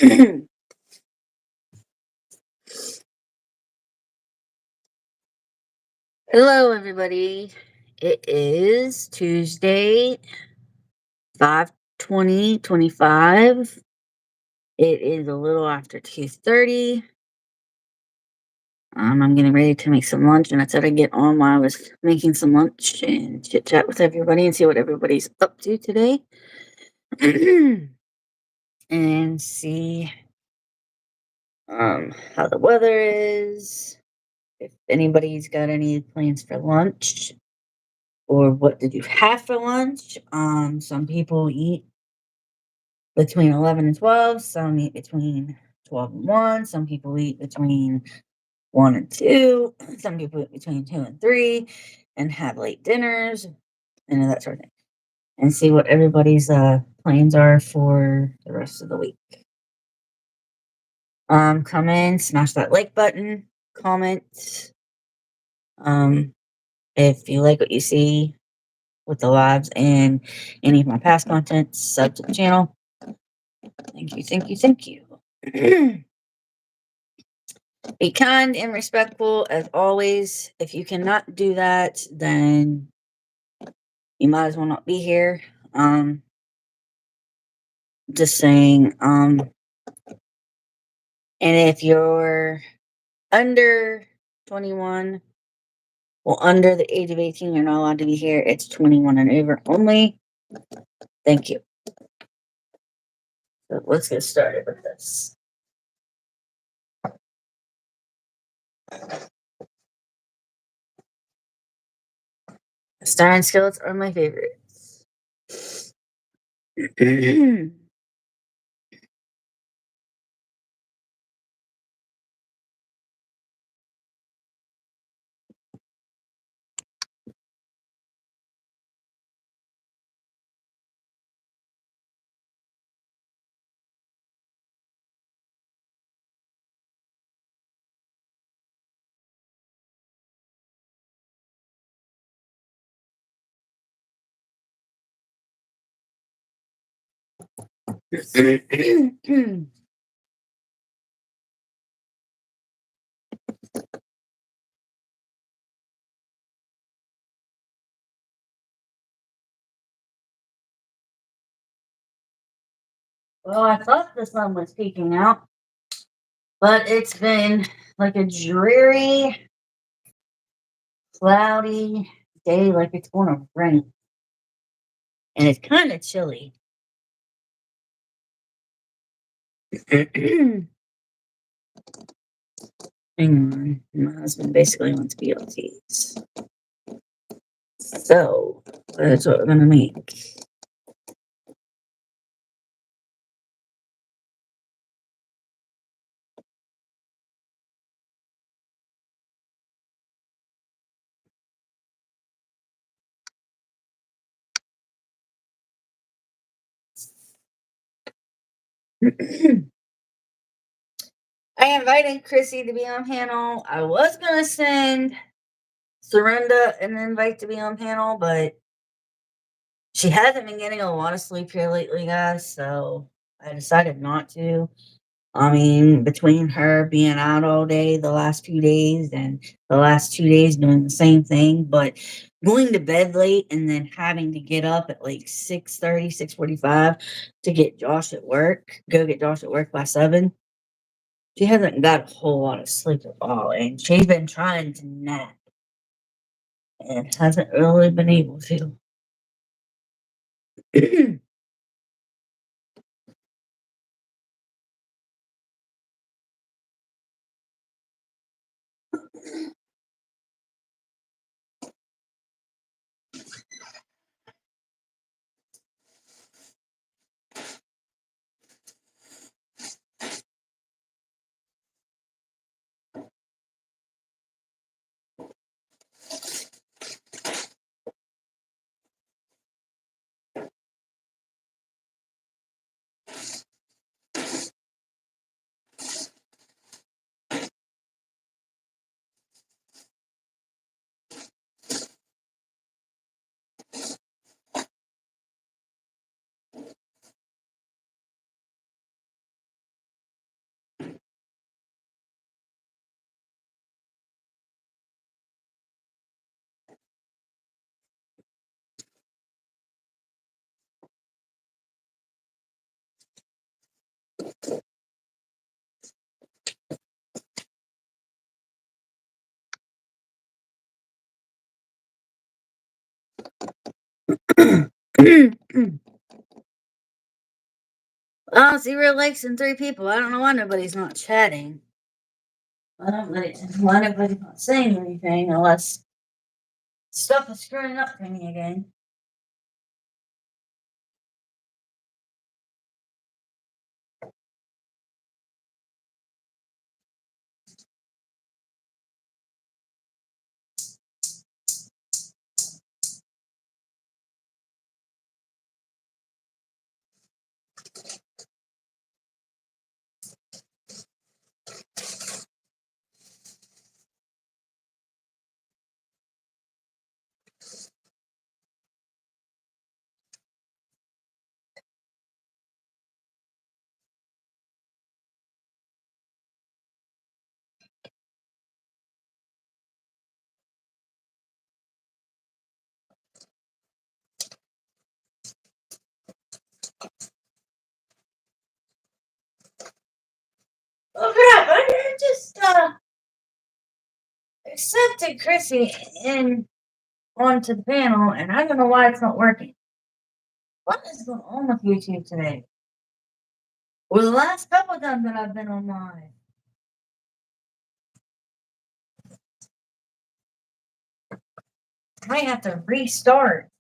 Hello, everybody. It is Tuesday, 5/20/25. It is a little after 2:30. I'm getting ready to make some lunch, and I said I'd get on while I was making some lunch and chit chat with everybody and see what everybody's up to today. And see how the weather is. If anybody's got any plans for lunch, or what did you have for lunch? Some people eat between 11 and 12. Some eat between 12 and 1. Some people eat between 1 and 2. Some people eat between 2 and 3 and have late dinners and that sort of thing. And see what everybody's plans are for the rest of the week. Come in, smash that like button, comment. If you like what you see with the lives and any of my past content, sub to the channel. Thank you, thank you, thank you. Be kind and respectful as always. If you cannot do that, then you might as well not be here. Just saying. And if you're under 21, well, under the age of 18, you're not allowed to be here. It's 21 and over only. Thank you. So let's get started with this. Star and skillets are my favorites. Well, I thought the sun was peeking out, but it's been like a dreary, cloudy day, like it's going to rain. And it's kind of chilly. Hang on. My husband basically wants BLTs. So, that's what we're going to make. I invited Chrissy to be on panel. I was going to send Surrenda an invite to be on panel, but she hasn't been getting a lot of sleep here lately, guys, so I decided not to. I mean, between her being out all day the last few days and the last 2 days doing the same thing, but going to bed late and then having to get up at like 6:30, 6:45 to get Josh at work, go get Josh at work by 7. She hasn't got a whole lot of sleep at all, and she's been trying to nap and hasn't really been able to. Oh, 0 likes and 3 people. I don't know why nobody's not chatting. I don't really why nobody's not saying anything unless stuff is screwing up for me again. Oh crap! I just accepted Chrissy in onto the panel, and I don't know why it's not working. What is going on with YouTube today? Or the last couple of times that I've been online. I might have to restart.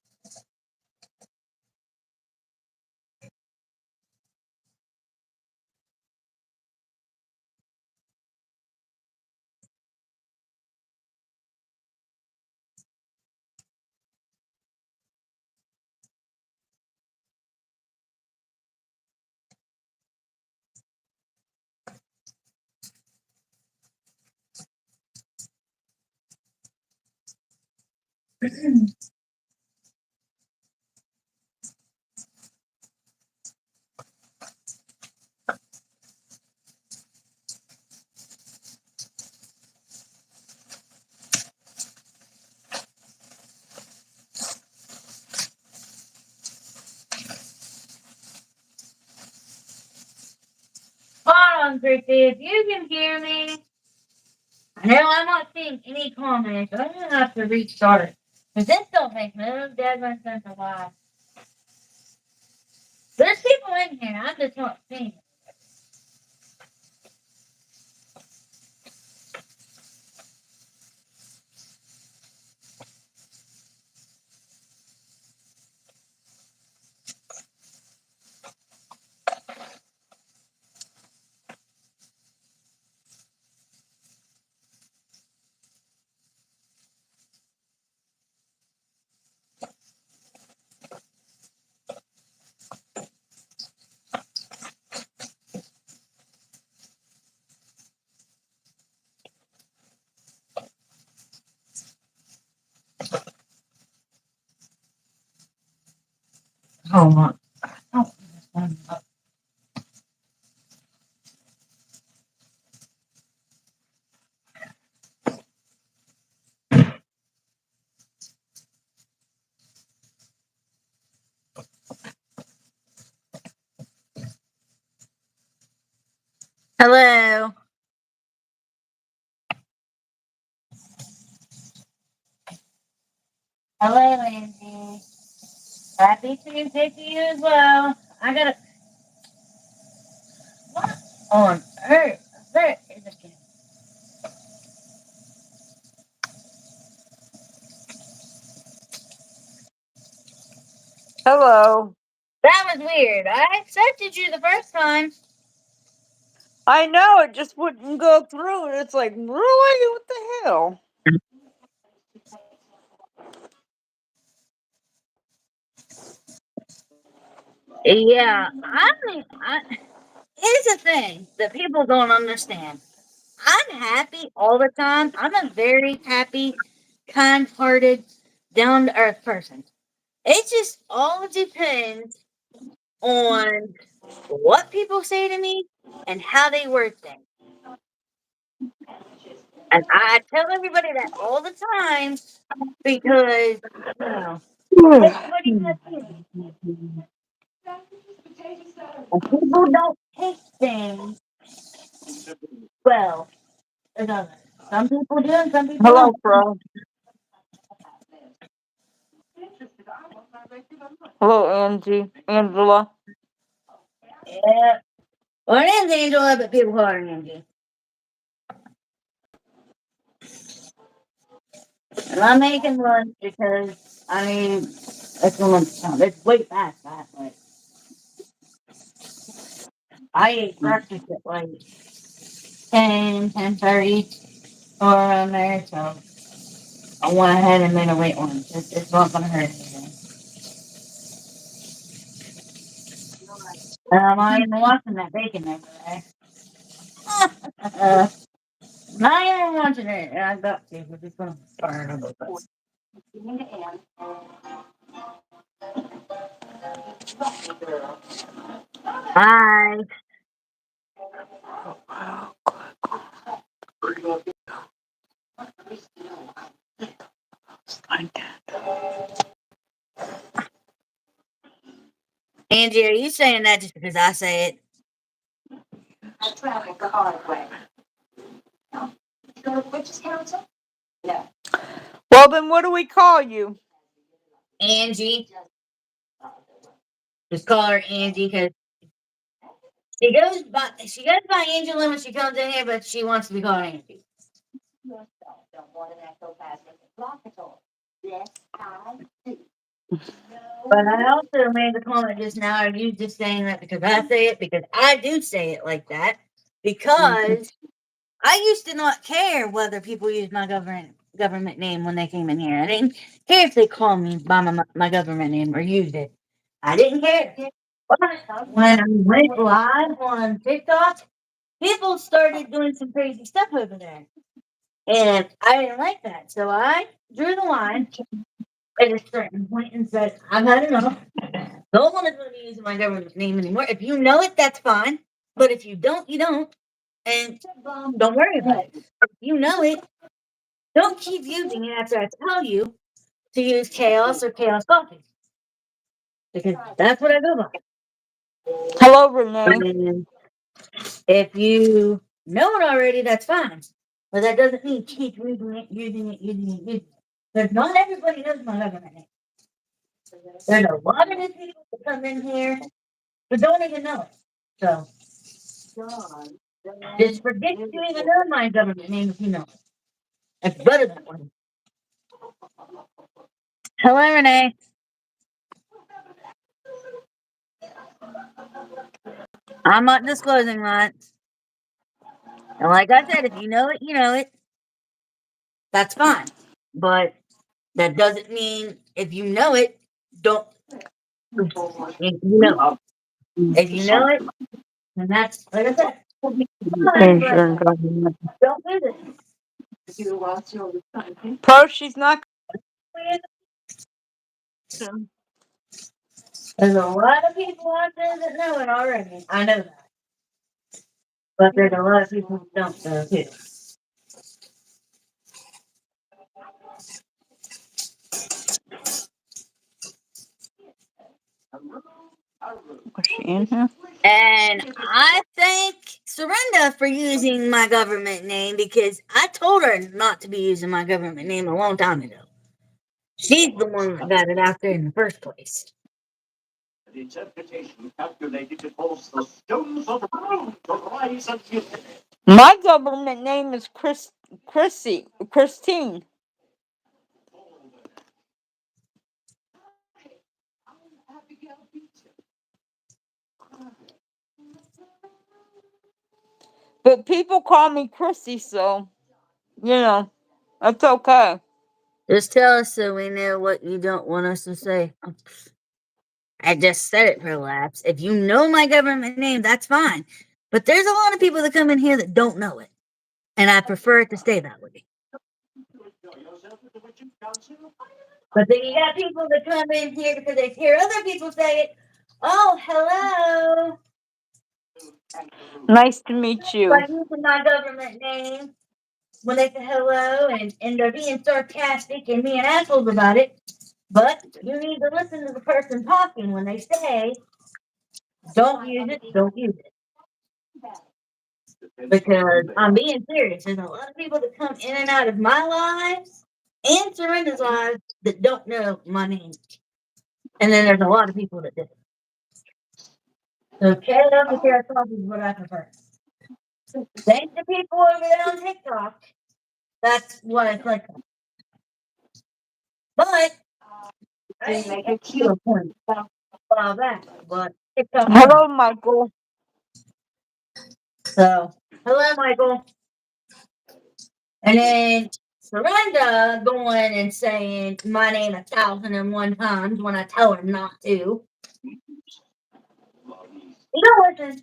Hold on, Chrissy. If you can hear me, I know I'm not seeing any comments. I'm gonna have to restart. Because this don't make no dead sense of why. There's people in here. I'm just not seeing it. Hold on. Oh, hello. Hello, Andy. Happy Tuesday to you as well. I gotta. What on earth? There is a kid. Hello. That was weird. I accepted you the first time. I know, it just wouldn't go through, and it's like, really? What the hell? Yeah, here's the thing that people don't understand. I'm happy all the time. I'm a very happy, kind-hearted, down-to-earth person. It just all depends on what people say to me and how they word things. And I tell everybody that all the time because, everybody has feelings. And people don't take things well. It doesn't. Some people do and some people Hello, don't. bro. Hello, Angie. Angela. Yeah. Well, it is Angela, but people call her Angie. And I'm making lunch because I mean it's lunchtime. It's way past that. Like I ate breakfast at like 10:30 or around there, so I went ahead and made a late lunch. It's not gonna hurt anything. And I'm not even watching that bacon over there. Not even watching it, and I got to. We're just gonna burn a little bit. Hi. Angie, are you saying that just because I say it? I traveled the hard way. You go to Witch's Council? Yeah. Well, then what do we call you? Angie. Just call her Angie because she goes by Angela when she comes in here, but she wants to be called Angie. But I also made the comment just now. Are you just saying that because I say it? Because I do say it like that. Because I used to not care whether people used my government name when they came in here. I didn't care if they called me by my government name or used it. I didn't care. But when I went live on TikTok, people started doing some crazy stuff over there. And I didn't like that. So I drew the line at a certain point and said, I've had enough. No one is going to be using my government name anymore. If you know it, that's fine. But if you don't, you don't. And don't worry about it. If you know it, don't keep using it after I tell you to use chaos or chaos coffee. Because that's what I go by. Hello, Renee. And if you know it already, that's fine. But that doesn't mean keep using it. Because not everybody knows my government name. There's a lot of new people that come in here but don't even know it. So just forget to even know my government name if you know it. It's better that way. Hello, Renee. I'm not disclosing that. And like I said, if you know it, you know it. That's fine. But that doesn't mean if you know it, don't you know. If you know it, then that's like I said. Fine, but don't use it. Pro, she's not. There's a lot of people out there that know it already. I know that. But there's a lot of people who don't know too. Was she in here? And I thank Surrenda for using my government name because I told her not to be using my government name a long time ago. She's the one that got it out there in the first place. The interpretation calculated to cause the stones of Rome to rise again. My government name is Christine. But people call me Chrissy, so, that's okay. Just tell us so we know what you don't want us to say. I just said it, Prolapse. If you know my government name, that's fine. But there's a lot of people that come in here that don't know it. And I prefer it to stay that way. But then you got people that come in here because they hear other people say it. Oh, hello. Nice to meet you. By using my government name when they say hello and they're being sarcastic and being assholes about it. But you need to listen to the person talking when they say, don't use it, don't use it. Because I'm being serious. There's a lot of people that come in and out of my lives and Serena's lives that don't know my name. And then there's a lot of people that do. So chaos and chaos coffee is what I prefer. Thank the people over there on TikTok. That's what I click on. But I didn't make it to a point a while back. But TikTok. Hello, Michael. So hello, Michael. And then Surrender going and saying my name 1,001 times when I tell her not to. You don't listen.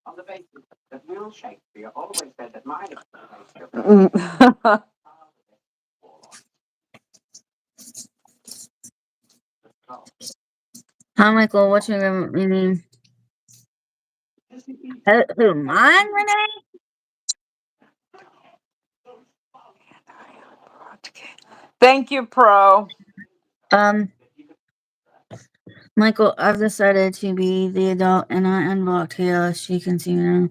On the basis that Will Shakespeare always said that my Hi, Michael. What's your meaning? Who? Mine, Renee? Thank you, Pro. Michael, I've decided to be the adult and I unblocked Chaos. She can see now.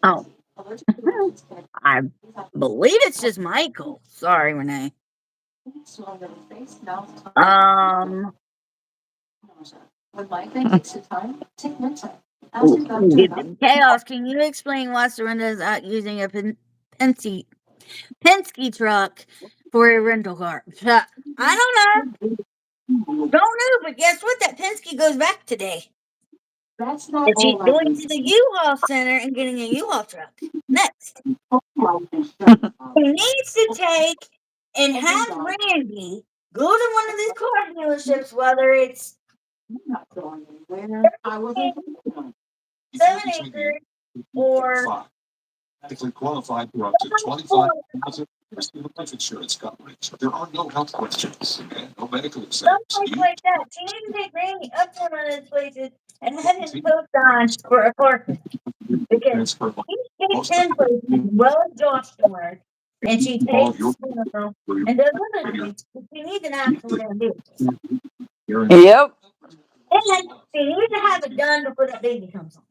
Oh. I believe it's just Michael. Sorry, Renee. Chaos, can you explain why Surrender is out using a Penske truck for a rental car? I don't know. Don't know, but guess what? That Penske goes back today. That's not and she's going to the U-Haul center and getting a U-Haul truck next. He needs to take and have Randy go to one of these car dealerships, whether it's 7 acres or Technically qualified for up to 25,000 life insurance coverage. There are no health questions and no medical exams. someplace like that. She needs to take Randy up to one of those places and have him post on for a car because he takes him places well as Josh does, and she takes and does other things. She needs an actual damn vehicle. Yep. And she needs to have it done before that baby comes home.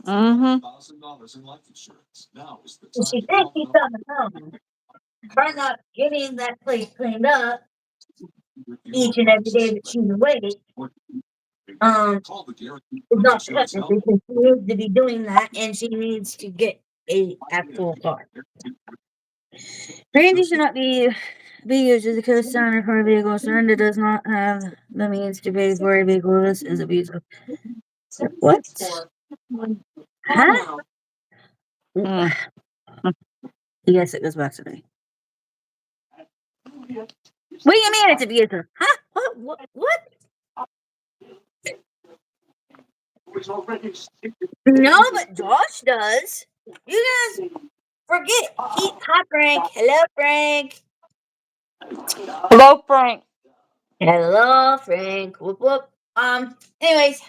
$1,000 in life insurance. Now is the And time she to thinks call she's coming home by not getting that place cleaned up each and every day that she's away. It's not technically because she needs to be doing that and she needs to get a actual car. Randy should not be used as a co-signer for a vehicle. Surrender does not have the means to pay for a vehicle. This is abusive. What? Huh? Yes, it goes back to me. What do you mean it's abusive? Huh? What? No, but Josh does. You guys forget. Hi, Frank. Hello, Frank. Hello, Frank. Hello, Frank. Whoop, whoop. Anyways.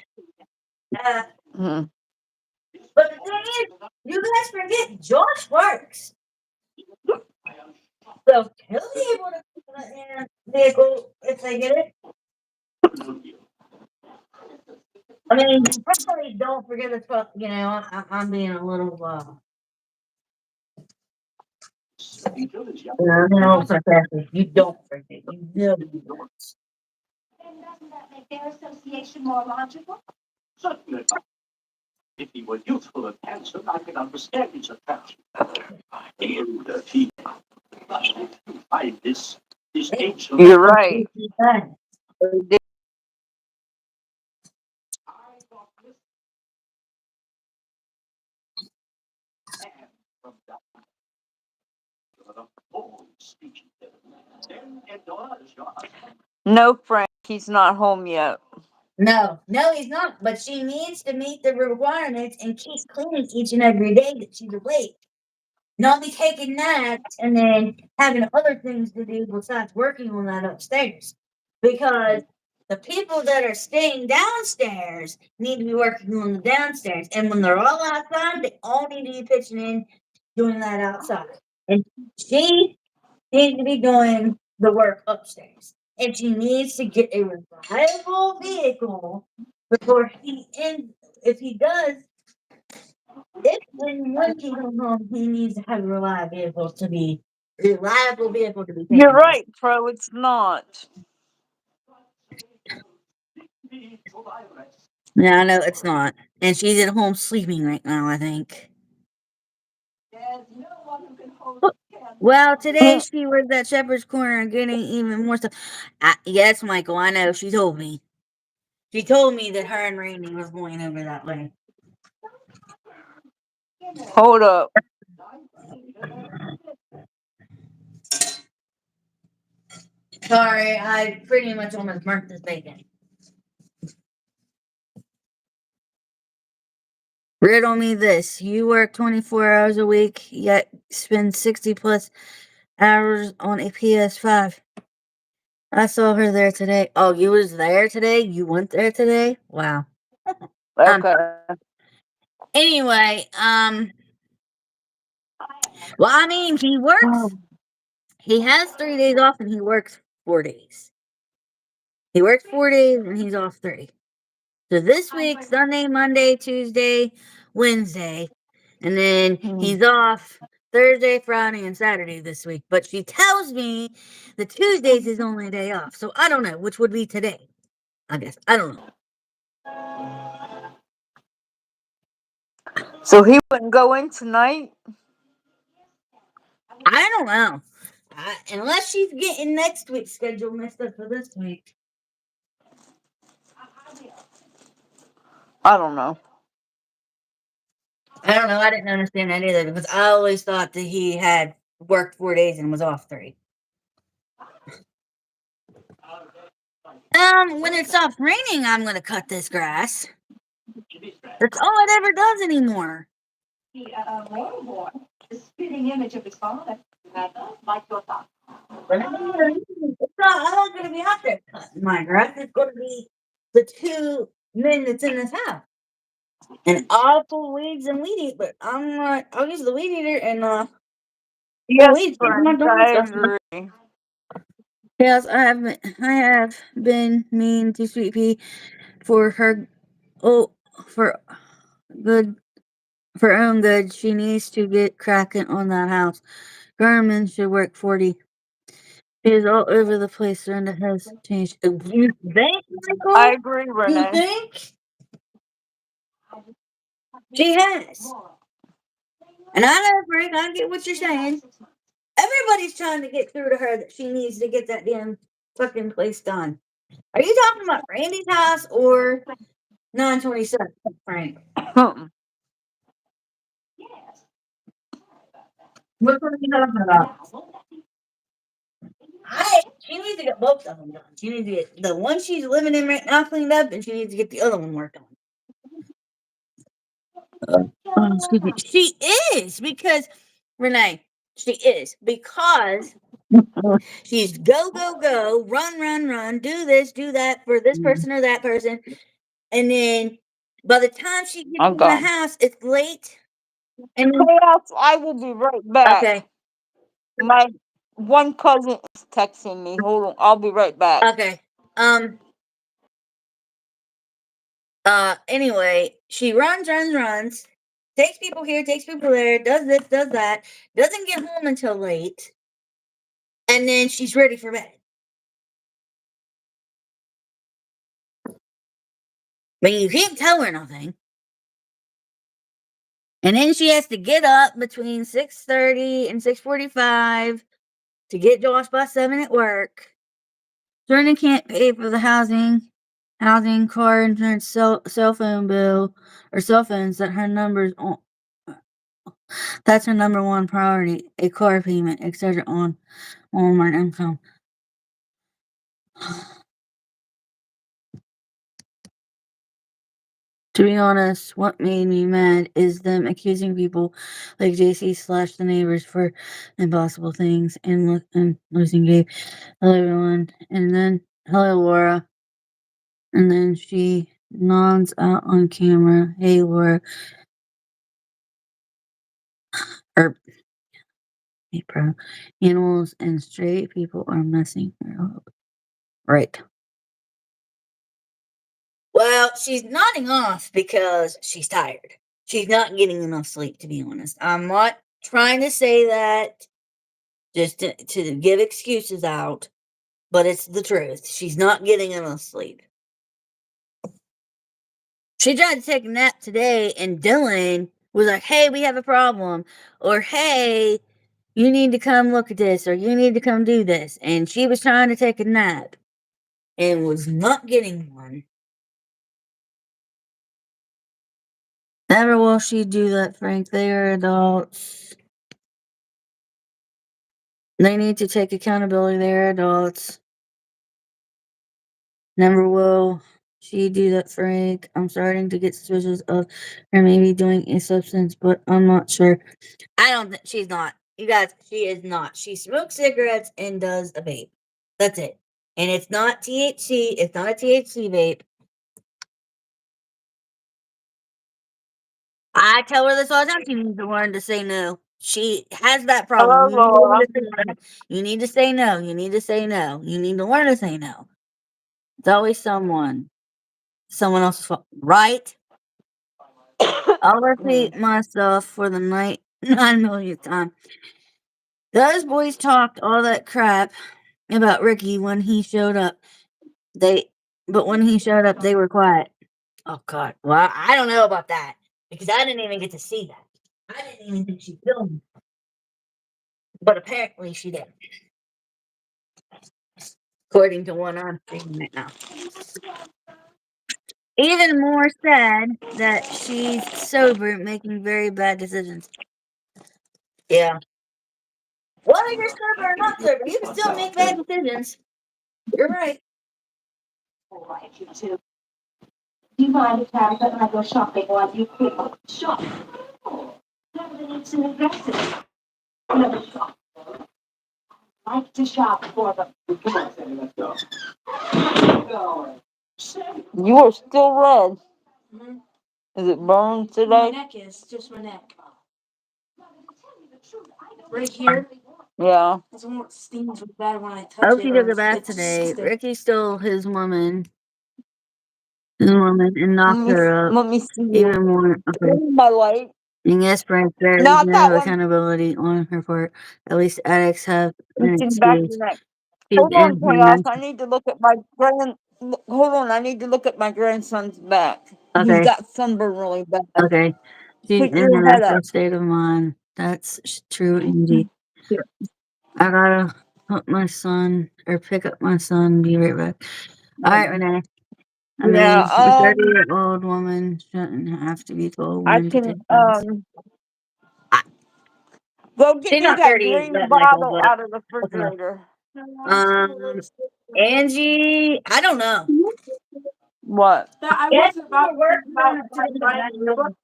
But the thing is, you guys forget Josh works. So he'll be able to put in a vehicle if they get it. I mean, probably don't forget the truck. You know, I'm being a little sarcastic. You don't forget. You know you don't. And doesn't that make their association more logical? Certainly not. If he were youthful and handsome, I could understand his attraction. And he find this ancient. You're right. No, Frank, he's not home yet. No, he's not. But she needs to meet the requirements and keep cleaning each and every day that she's awake. Not be taking naps and then having other things to do besides working on that upstairs. Because the people that are staying downstairs need to be working on the downstairs. And when they're all outside, they all need to be pitching in doing that outside. And she needs to be doing the work upstairs. And she needs to get a reliable vehicle before he ends. If he does, if and when he comes home, he needs to have a reliable vehicle to be You're taken to. right, Pro. It's not. Yeah, I know it's not. And she's at home sleeping right now, I think. Well, today Mm. she was at Shepherd's Corner getting even more stuff. Yes, Michael, I know. She told me. She told me that her and Randy was going over that way. Hold up. Sorry, I pretty much almost burnt this bacon. Riddle me this. You work 24 hours a week, yet spend 60 plus hours on a PS5. I saw her there today. Oh, you was there today? You went there today? Wow. Um, Okay. anyway, well, I mean, he has 3 days off and he works 4 days. He works 4 days and he's off 3. So this week, Sunday, Monday, Tuesday, Wednesday, and then he's off Thursday, Friday, and Saturday this week. But she tells me the Tuesday's his only day off. So I don't know which would be today. I guess. I don't know. So he wouldn't go in tonight? I don't know. Unless she's getting next week's schedule messed up for this week. I don't know. I don't know. I didn't understand that either because I always thought that he had worked 4 days and was off 3. When it stops raining, I'm gonna cut this grass. That's all it ever does anymore. The spitting image of his father. Like your thought. It's not, I'm not gonna be out there cutting my grass. It's gonna be the 2 men that's in this house. And I'll pull weeds and weed eat, but I'm not. I'll use the weed eater and pull Yes, weeds. Keep my Frank, doing I stuff. agree. Yes, I have been mean to Sweet Pea for her. Oh, for good. For her own good, she needs to get cracking on that house. Garmin should work 40. She is all over the place. Surrender has changed. You think, I Michael? agree, You Renee. think? She has. And I know, Frank, I get what you're saying. Everybody's trying to get through to her that she needs to get that damn fucking place done. Are you talking about Randy's house or 927, Frank? Which one are you talking about? She needs to get both of them done. She needs to get the one she's living in right now cleaned up, and she needs to get the other one worked on. Excuse me. She is because Renee. She is because she's go go go, run run run, do this, do that for this person or that person, and then by the time she gets I'm in the gone. house, it's late. And Chaos, I will be right back. okay, My one cousin is texting me. Hold on, I'll be right back. okay. Anyway, she runs, takes people here, takes people there, does this, does that, doesn't get home until late, and then she's ready for bed. But you can't tell her nothing. And then she has to get up between 6:30 and 6:45 to get Josh by 7 at work. Jordan can't pay for the housing, car insurance, cell phone bill, or cell phones that her numbers on. That's her number one priority, a car payment, etc. on Walmart income. To be honest, what made me mad is them accusing people like JC slash the neighbors for impossible things and losing Gabe. Hello everyone. And then hello Laura. And then she nods out on camera. Hey Laura. Or Pro animals and straight people are messing her up. Right. Well, she's nodding off because she's tired. She's not getting enough sleep, to be honest. I'm not trying to say that just to give excuses out, but it's the truth. She's not getting enough sleep. She tried to take a nap today, and Dylan was like, hey, we have a problem. Or, hey, you need to come look at this, or you need to come do this. And she was trying to take a nap and was not getting one. Never will she do that, Frank. They are adults. They need to take accountability. They're adults. Never will she do that, Frank. I'm starting to get suspicious of her maybe doing a substance, but I'm not sure. I don't think she's not. You guys, she is not. She smokes cigarettes and does a vape. That's it. And it's not THC. It's not a THC vape. I tell her this all the time. She needs to learn to say no. She has that problem. Hello, Laura. You need to say no. You need to say no. You need to learn to say no. It's always someone else's fault, right? I'll repeat myself for the 9 millionth time. Those boys talked all that crap about Ricky when he showed up. But when he showed up, they were quiet. Oh God. Well, I don't know about that because I didn't even get to see that. I didn't even think she filmed it, but apparently she did, according to what I'm seeing right now. Even more said that she's sober, making very bad decisions. Yeah. Whether you're sober or not sober, you can still make bad decisions. You're right. All right, you two. Do you mind if Tabitha and I go shopping while you quick shop? Oh, Tabitha needs some new dresses. Another shop. I like to shop for them. Come on, Sammy, let's go. You are still red. Mm-hmm. Is it burned My today? neck is just my neck. Right here. Yeah. It's almost stings really bad when I I touch hope it. he Or took a bath it's today. stick. Ricky's still his woman. And knocked her up Let me see you. even more. Okay. Where's my light? And yes, Frank, there is Not that no one. accountability on her part. At least addicts have an It's in the back of excuse. your neck. She's Hold on, in chaos. hands. I need to look at my Hold on. I need to look at my grandson's back. He's Okay, got sunburn really bad. okay. She's Put in your a head up. natural state of mind. That's true indeed. I gotta pick up my son, be right back. Alright, Renee. I mean, Yeah. a 30-year-old woman shouldn't have to be told I when to can take baths. go get She's me not that 30 green yet, Michael, bottle but out of the okay. refrigerator. Angie, I don't know. What? That I Yes, wasn't we're about working about on it to my get the buying bag your book. done.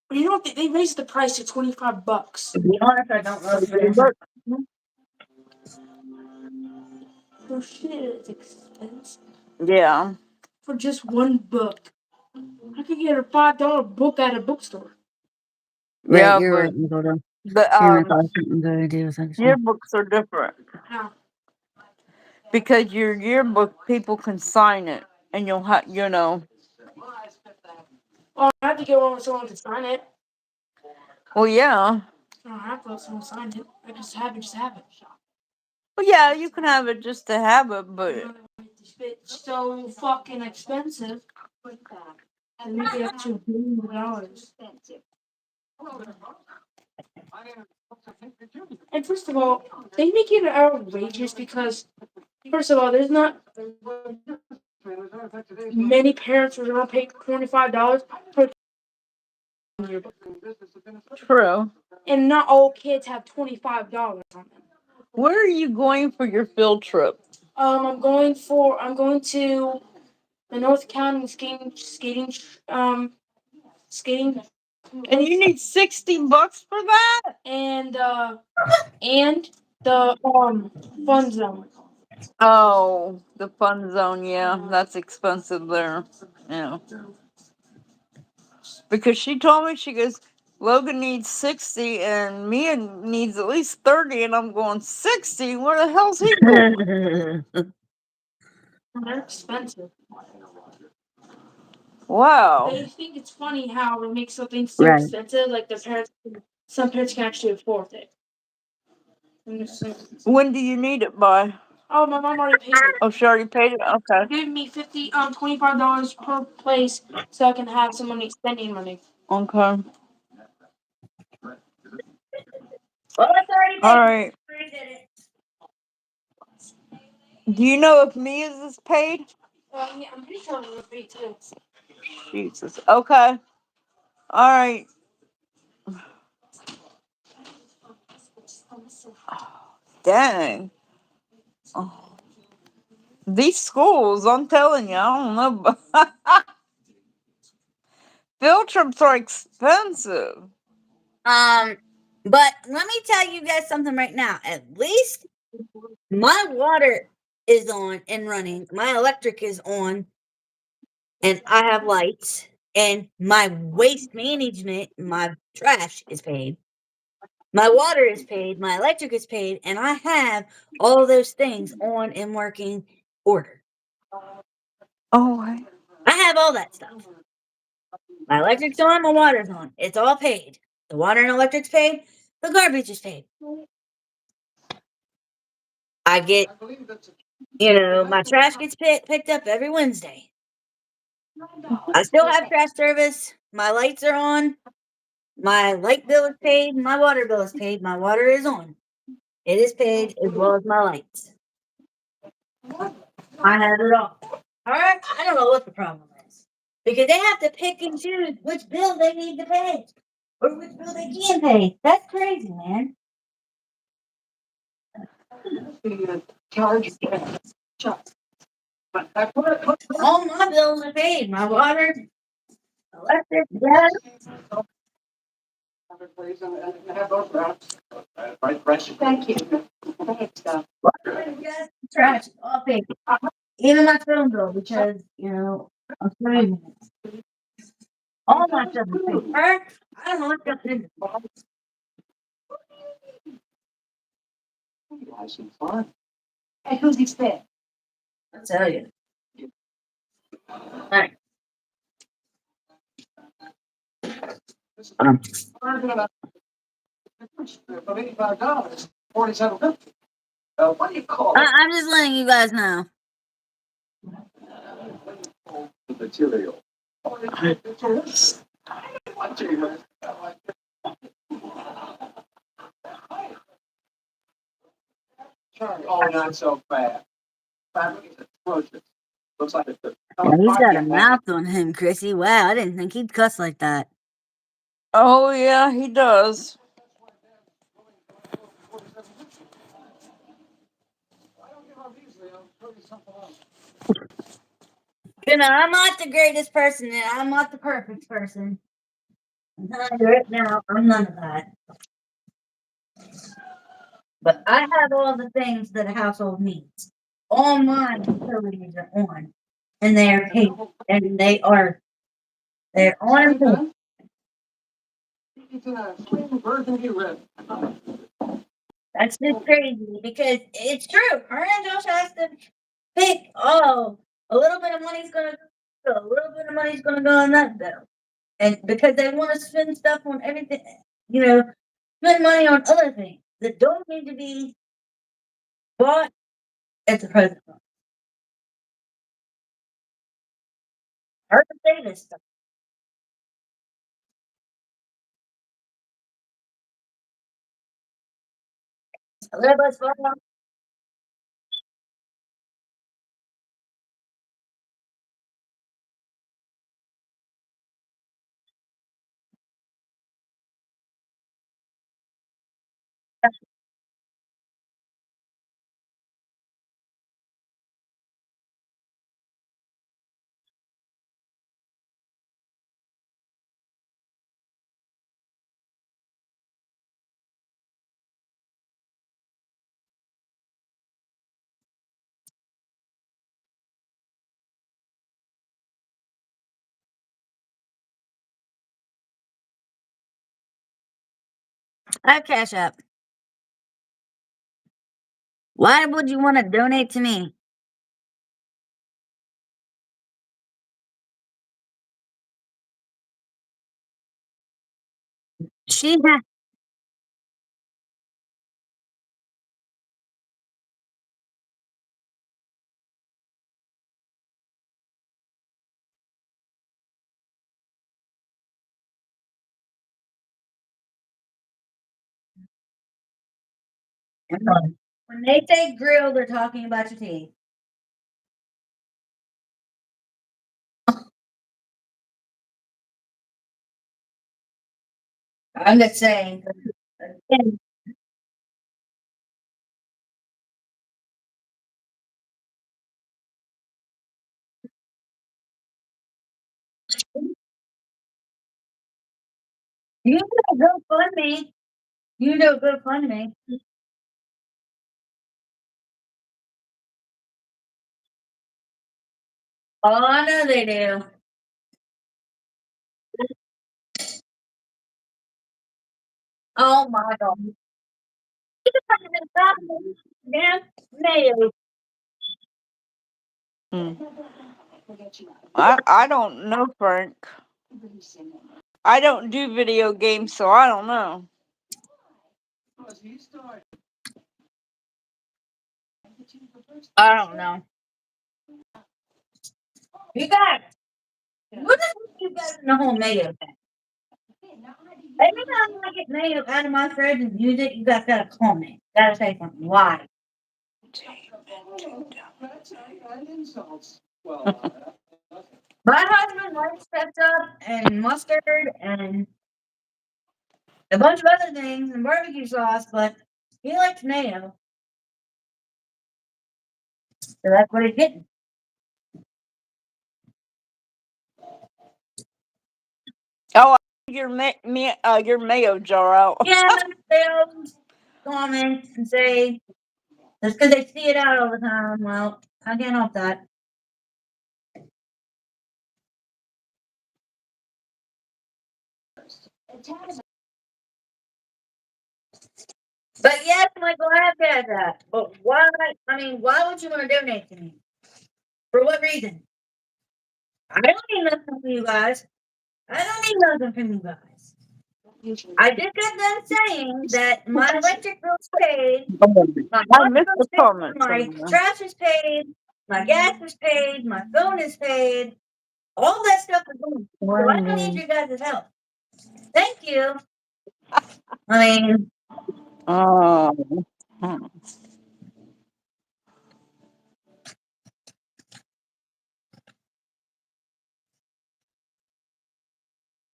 But you know what? They raised the price to $25. To be honest, I don't know if it is. Oh shit, it's expensive Yeah. for just one book. I could get a $5 book at a bookstore. Right, Yeah, you're right, but Nicole. the She might have something to do with it. yearbooks are different How? because your yearbook people can sign it, and you'll have Oh, I have to get one where someone can sign it. Well, yeah. I don't have to let someone sign it. I just have it. Just have it. Well, yeah, you can have it just to have it, but It's so fucking expensive. They make it up to $1 billion. And first of all, they make it outrageous because, first of all, there's not many parents who are gonna pay $25 for a yearbook, true. and not all kids have $25 on them. Where are you going for your field trip? I'm going to the North County skating, And you need $60 for that? and the fun zone. Oh, the fun zone. Yeah, that's expensive there. Yeah. Because she told me, she goes, Logan needs 60 and Mia needs at least 30, and I'm going 60? Where the hell's he going? They're expensive. Wow. They think it's funny how we make something so Right. expensive, like some parents can actually afford it. I'm just saying. When do you need it by? Oh, my mom already paid it. Oh, she already paid it? Okay. Gave me $25 per place so I can have some money spending money. Okay. Well, it's already All paid. right. Already did it. Do you know if Mia's is paid? Yeah, I'm pretty sure it was paid too. Jesus. Okay. All right. Dang. Oh. These schools, I'm telling you, I don't know. Field trips are expensive. But let me tell you guys something right now. At least my water is on and running. My electric is on, and I have lights. And my waste management, my trash is paid. My water is paid. My electric is paid, and I have all those things on and working order. Oh, I have all that stuff. My electric's on. My water's on. It's all paid. The water and electric's paid. The garbage is paid. I get, my trash gets picked up every Wednesday. I still have trash service. My lights are on. My light bill is paid. My water bill is paid. My water is on. It is paid as well as my lights. I have it all. All right. I don't know what the problem is because they have to pick and choose which bill they need to pay or which bill they can pay. That's crazy, man. All my bills are paid. My water, electric, gas. Thank you. Thanks, Water, gas, trash, all paid. Even my phone bill because I'm saving it. All my stuff is paid. I don't know what stuff is. Some fun. Hey, who's he spit? I'll tell you. All right. $85, 47. What do you call it? I'm just letting you guys know. The material. Oh, not so fast. Fabric is atrocious. Looks like it's Yeah, he's got a mouth on him, Chrissy. Wow, I didn't think he'd cuss like that. Oh, yeah, he does. I'm not the greatest person and I'm not the perfect person. I'm telling you right now, I'm none of that. But I have all the things that a household needs. All my utilities are on. And they are paid. And they're on and paid. That's just crazy because it's true. Her and Josh has to pick, a little bit of money's gonna go, a little bit of money's gonna go on that bill. And because they want to spend stuff on everything, spend money on other things that don't need to be bought at the present moment. Hard to say this stuff. A little bit of I have Cash App. Why would you want to donate to me? She has. When they say grill, they're talking about your teeth. I'm just saying. Again, you do a good fund me. You do a good fund me. Oh, I know they do. Oh my god. Damn nails. I don't know, Frank. I don't do video games, so I don't know. I don't know. You got what the fuck you got in the whole mayo thing? Every time I get mayo out of my fridge and use it, you guys gotta comment. Gotta say something. Why? My husband likes ketchup and mustard and a bunch of other things and barbecue sauce, but he likes mayo. So that's what he's getting. Oh, your mayo jar out. Yeah, they'll comment and say just because they see it out all the time. Well, I can't help that. But yes, Michael, I have had that. But why? I mean, why would you want to donate to me? For what reason? I don't need nothing from you guys. I don't need nothing from you guys. I just got done saying that my electric bill's paid, my I water missed the bill's paid, comments my on there. trash is paid, my gas is paid, my phone is paid. All that stuff is going. So I don't need you guys' help. Thank you. I mean, Oh.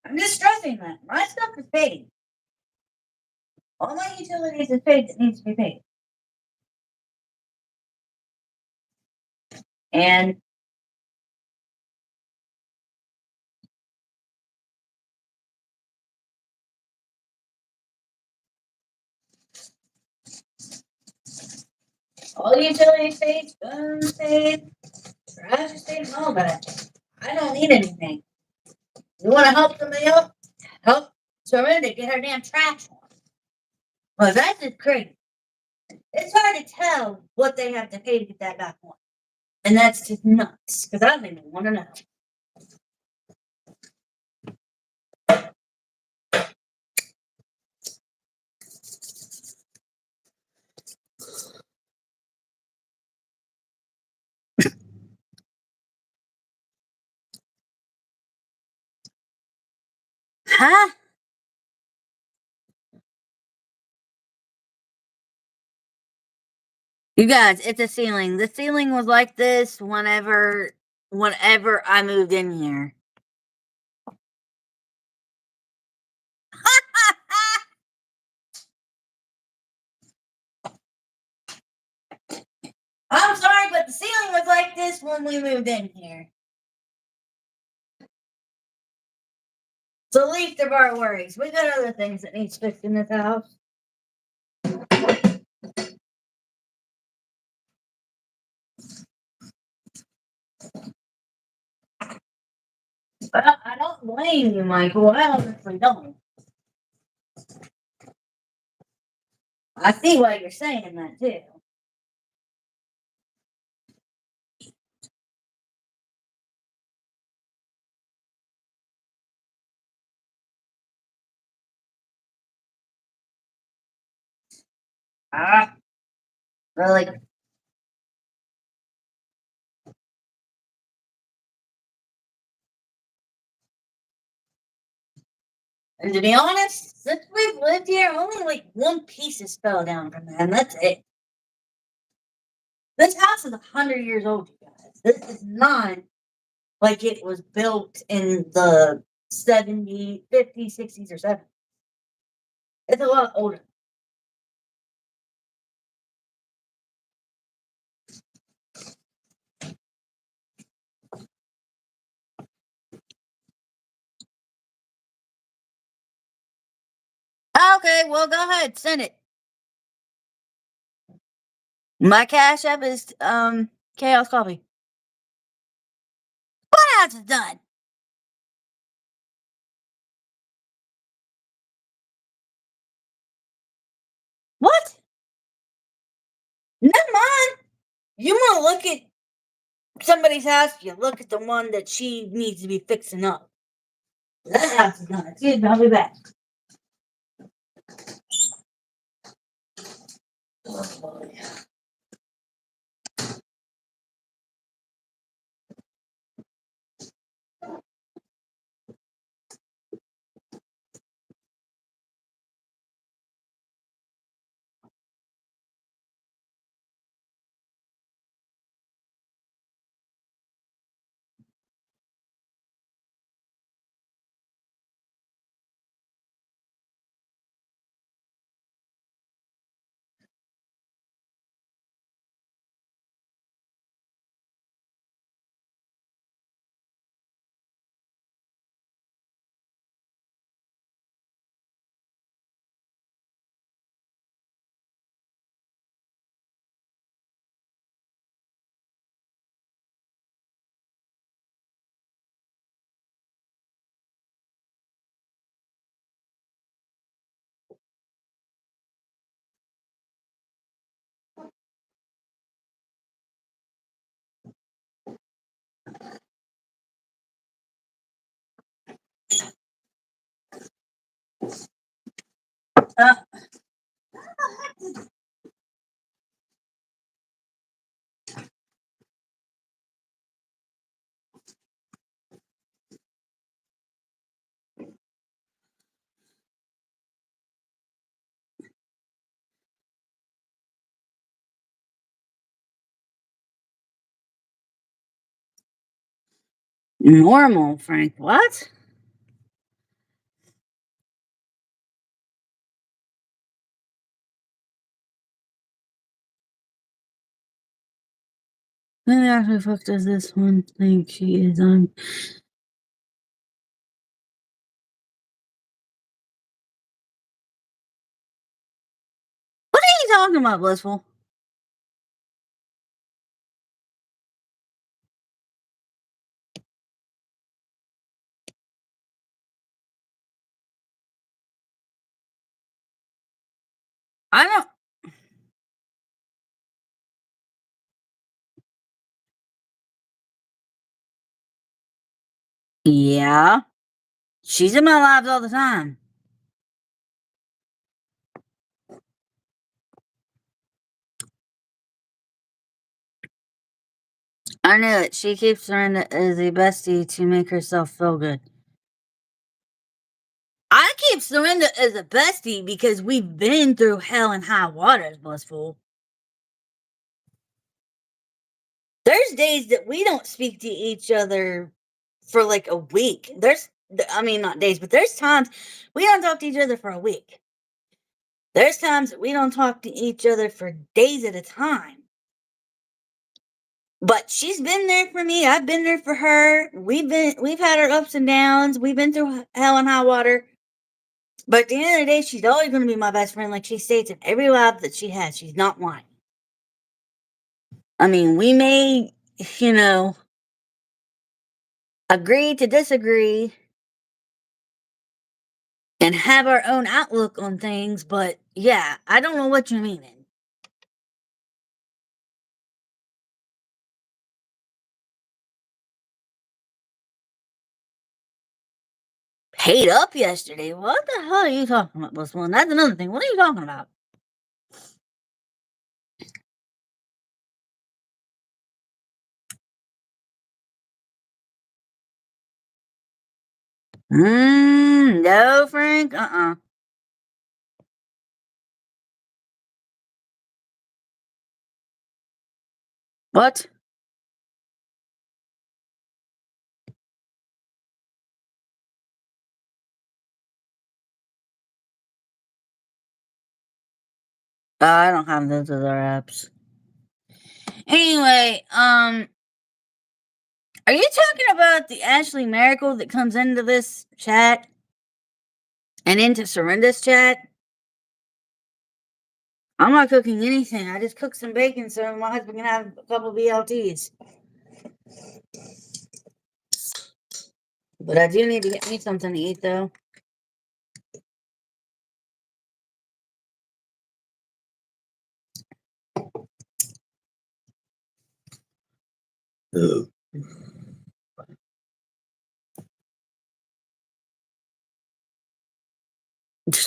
I'm just stressing that my stuff is paid. All my utilities is paid that needs to be paid. And all the utilities paid, phones paid, trash is paid, and all that. I don't need anything. You want to help somebody else? Help Surrender get her damn trash on. Well, that's just crazy. It's hard to tell what they have to pay to get that back on. And that's just nuts. Because I don't even want to know. Huh? You guys, it's a ceiling. The ceiling was like this whenever I moved in here. I'm sorry, but the ceiling was like this when we moved in here. It's the least of our worries. We got other things that need fixed in this house. Well, I don't blame you, Michael. I honestly don't. I see why you're saying that too. Ah, really? And to be honest, since we've lived here, only like one piece has fell down from that, and that's it. This house is 100 years old, you guys. This is not like it was built in the 70s, 50s, 60s, or 70s. It's a lot older. Okay, well, go ahead, send it. My cash app is Chaos Coffee. What else is done? What? Never mind. You want to look at somebody's house? You look at the one that she needs to be fixing up. That house is done. Excuse me, I'll be back. Oh, boy. Uh, Normal, Frank. What? Who the actual fuck does this one think she is on? What are you talking about, Blissful? I don't. Yeah. She's in my lives all the time. I knew it. She keeps Miranda as a bestie to make herself feel good. I keep Surrender as a bestie because we've been through hell and high waters, Blissful. There's days that we don't speak to each other for like a week. Not days, but there's times we don't talk to each other for a week. There's times that we don't talk to each other for days at a time. But she's been there for me. I've been there for her. We've had our ups and downs. We've been through hell and high water. But at the end of the day, she's always going to be my best friend, like she states in every live that she has. She's not lying. I mean, we may, agree to disagree and have our own outlook on things, but yeah, I don't know what you're meaning. Paid up yesterday? What the hell are you talking about, this one? That's another thing. What are you talking about? No, Frank. What? I don't have those other apps. Anyway, are you talking about the Ashley Miracle that comes into this chat and into Serenda's chat? I'm not cooking anything. I just cooked some bacon so my husband can have a couple BLTs. But I do need to get me something to eat, though.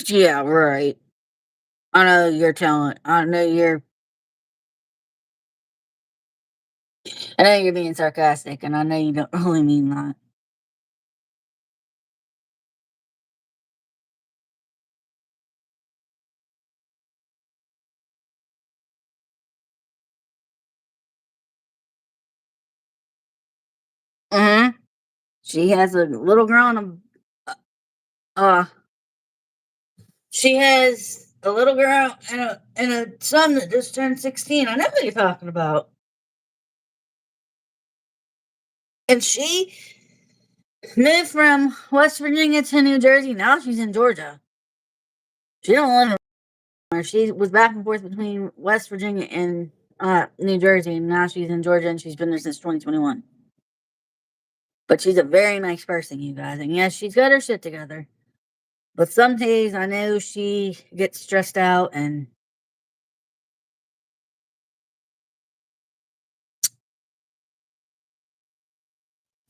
Yeah, right. I know you're telling. I know you're being sarcastic, and I know you don't really mean that. Mm-hmm. She has a little girl and she has a little girl and a son that just turned 16. I know what you're talking about. And she moved from West Virginia to New Jersey. Now she's in Georgia. She don't live in. She was back and forth between West Virginia and New Jersey, and now she's in Georgia, and she's been there since 2021. But she's a very nice person, you guys. And yes, she's got her shit together. But some days I know she gets stressed out and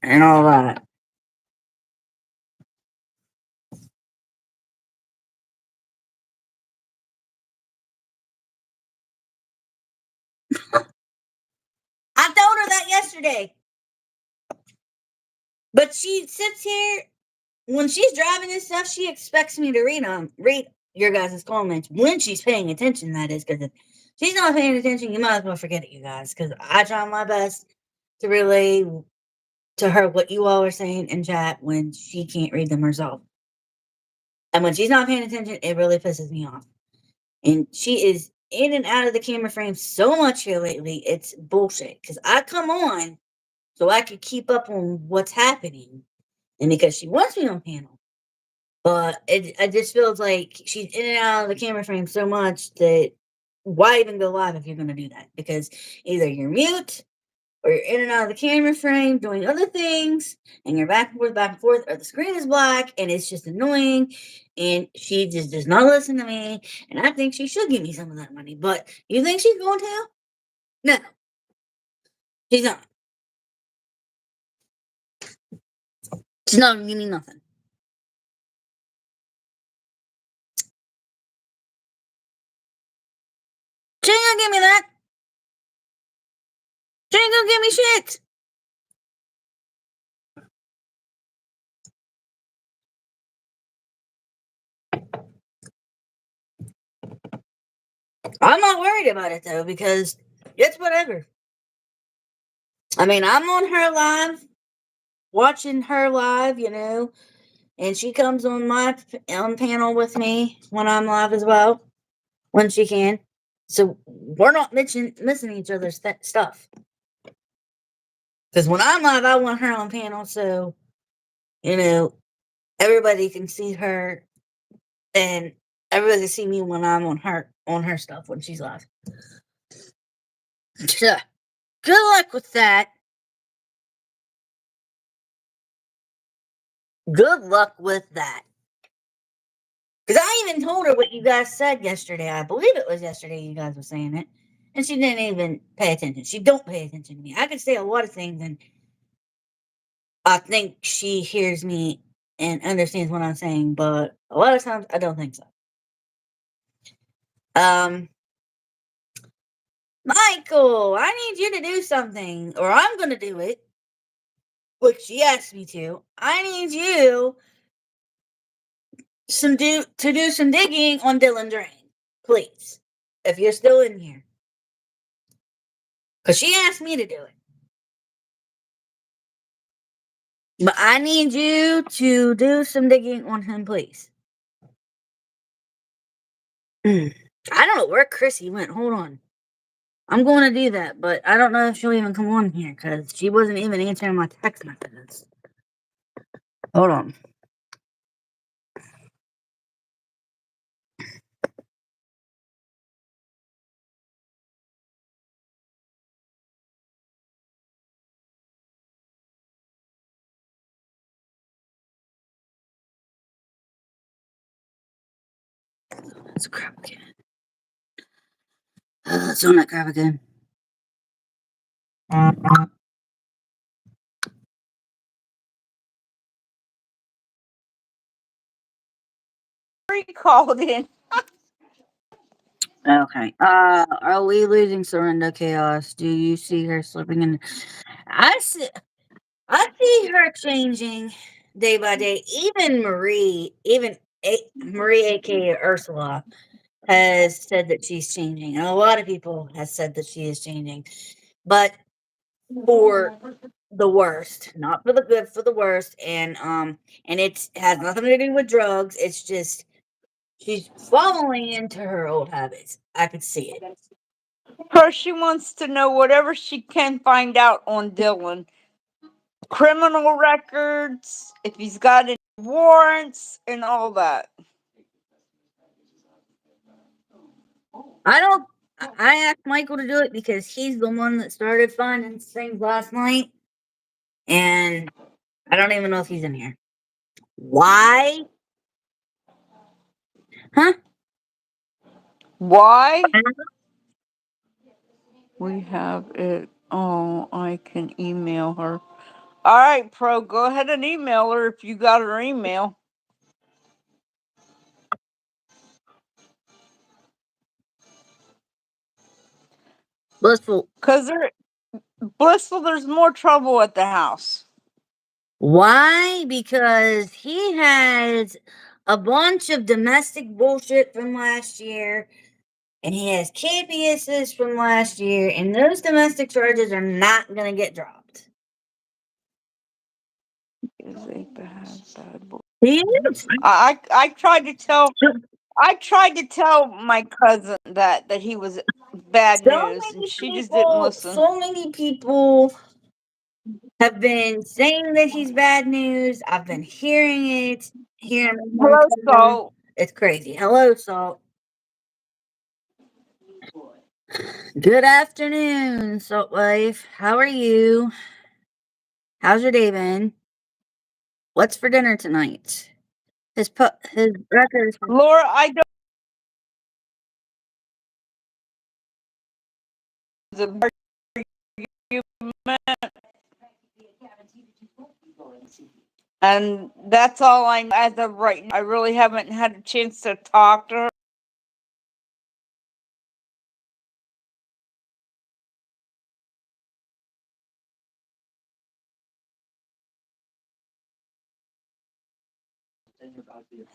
all that. I told her that yesterday. But she sits here when she's driving and stuff. She expects me to read your guys' comments when she's paying attention. That is, because if she's not paying attention, you might as well forget it, you guys. Because I try my best to relay to her what you all are saying in chat when she can't read them herself. And when she's not paying attention, it really pisses me off. And she is in and out of the camera frame so much here lately. It's bullshit. Because I come on so I can keep up on what's happening. And because she wants me on panel. But it just feels like she's in and out of the camera frame so much that why even go live if you're going to do that? Because either you're mute or you're in and out of the camera frame doing other things and you're back and forth, or the screen is black and it's just annoying. And she just does not listen to me. And I think she should give me some of that money. But you think she's going to? No, she's not. She's not giving me nothing. She ain't gonna give me that. She ain't gonna give me shit. I'm not worried about it though, because it's whatever. I mean, I'm on her live, watching her live, and she comes on my panel with me when I'm live as well, when she can. So we're not missing each other's stuff. Because when I'm live, I want her on panel, so everybody can see her, and everybody can see me when I'm on her stuff when she's live. So, good luck with that. Good luck with that. Because I even told her what you guys said yesterday. I believe it was yesterday you guys were saying it. And she didn't even pay attention. She don't pay attention to me. I could say a lot of things, and I think she hears me and understands what I'm saying, but a lot of times I don't think so. Michael, I need you to do something, or I'm going to do it, which she asked me to. I need you to do some digging on Dylan Drain, please, if you're still in here. Because she asked me to do it. But I need you to do some digging on him, please. I don't know where Chrissy went. Hold on. I'm going to do that, but I don't know if she'll even come on here because she wasn't even answering my text messages. Hold on. That's crap again. It's on that crap again. Called in. Okay. Are we losing Surrender Chaos? Do you see her slipping in? I see her changing day by day. Even Marie, Marie, aka Ursula, has said that she's changing. And a lot of people have said that she is changing. But for the worst, not for the good, for the worst. And it has nothing to do with drugs. It's just she's falling into her old habits. I could see it. First, she wants to know whatever she can find out on Dylan. Criminal records, if he's got any warrants, and all that. I asked Michael to do it because he's the one that started finding things last night. And I don't even know if he's in here. Why? Huh? Why? We have it. Oh, I can email her. All right, Pro, go ahead and email her if you got her email. Blissful. Because Blissful, there's more trouble at the house. Why? Because he has a bunch of domestic bullshit from last year, and he has KPSs from last year, and those domestic charges are not going to get dropped. Is a bad boy. He is. I tried to tell my cousin that he was bad news, and she just didn't listen. So many people have been saying that he's bad news. I've been hearing it. Hello, Salt. It's crazy. Hello, Salt. Good afternoon, Salt Wife. How are you? How's your day been? What's for dinner tonight? His record. Laura, I don't. And that's all I know as of right now. I really haven't had a chance to talk to her.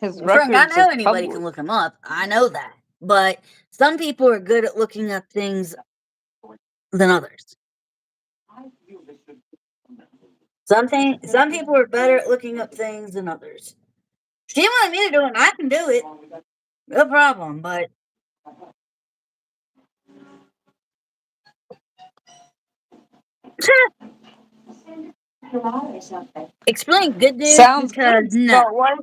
His Frank, I records know are anybody can look him up. I know that. But some people are good at looking up things than others. Some people are better at looking up things than others. She wanted me to do it, and I can do it. No problem, but explain good news. Sounds because good. no.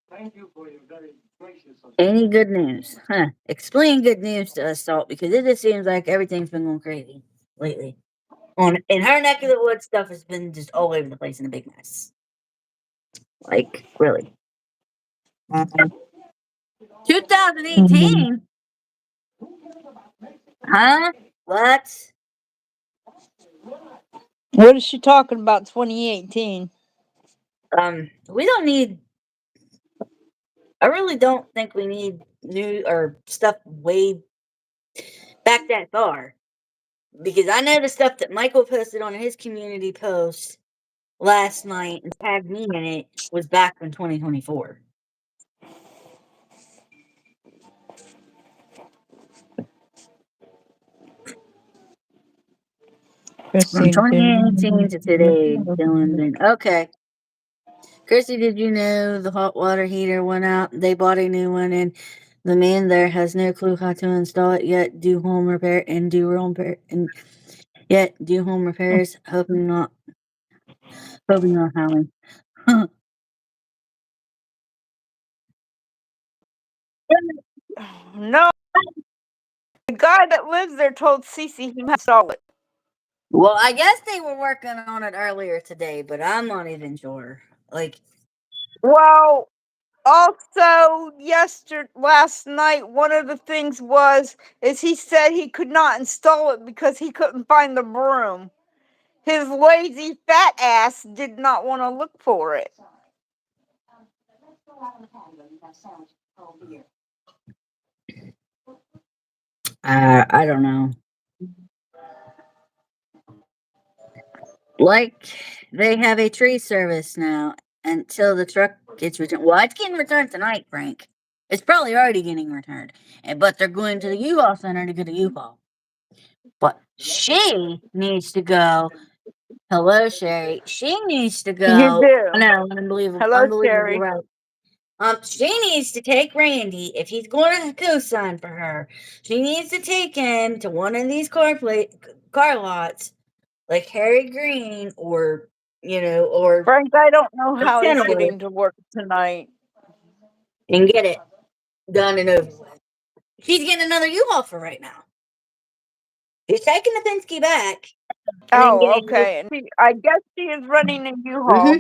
Thank you for your very gracious. Any good news? Huh. Explain good news to us, Salt, because it just seems like everything's been going crazy lately. In her neck of the woods, stuff has been just all over the place in a big mess. Like, really. 2018? Huh? What? What is she talking about? 2018. We don't need. I really don't think we need new or stuff way back that far. Because I know the stuff that Michael posted on his community post last night and tagged me in it was back in 2024. From 2018 to today, Dylan's been okay. Chrissy, did you know the hot water heater went out? They bought a new one, and the man there has no clue how to install it yet. Do home repair and do home repair and yet do home repairs. Hoping not howling. No, the guy that lives there told Cece he must install it. Well, I guess they were working on it earlier today, but I'm not even sure. Like, Well, also last night, one of the things is he said he could not install it because he couldn't find the broom. His lazy fat ass did not want to look for it. I don't know. Like, they have a tree service now until the truck gets returned. Well, it's getting returned tonight, Frank. It's probably already getting returned. But they're going to the U-Haul center to get a U-Haul. But she needs to go. Hello, Sherry. She needs to You go. do. No, unbelievable. Hello, Unbelievable, Sherry. right? She needs to take Randy if he's going to co-sign for her. She needs to take him to one of these car lots, like Harry Green or Frank, I don't know how he's Kenilworth, getting to work tonight. and get it done and over with. She's getting another U-Haul for right now. He's taking the Penske back and then Oh, getting. okay. And I guess she is running a U-Haul. Mm-hmm.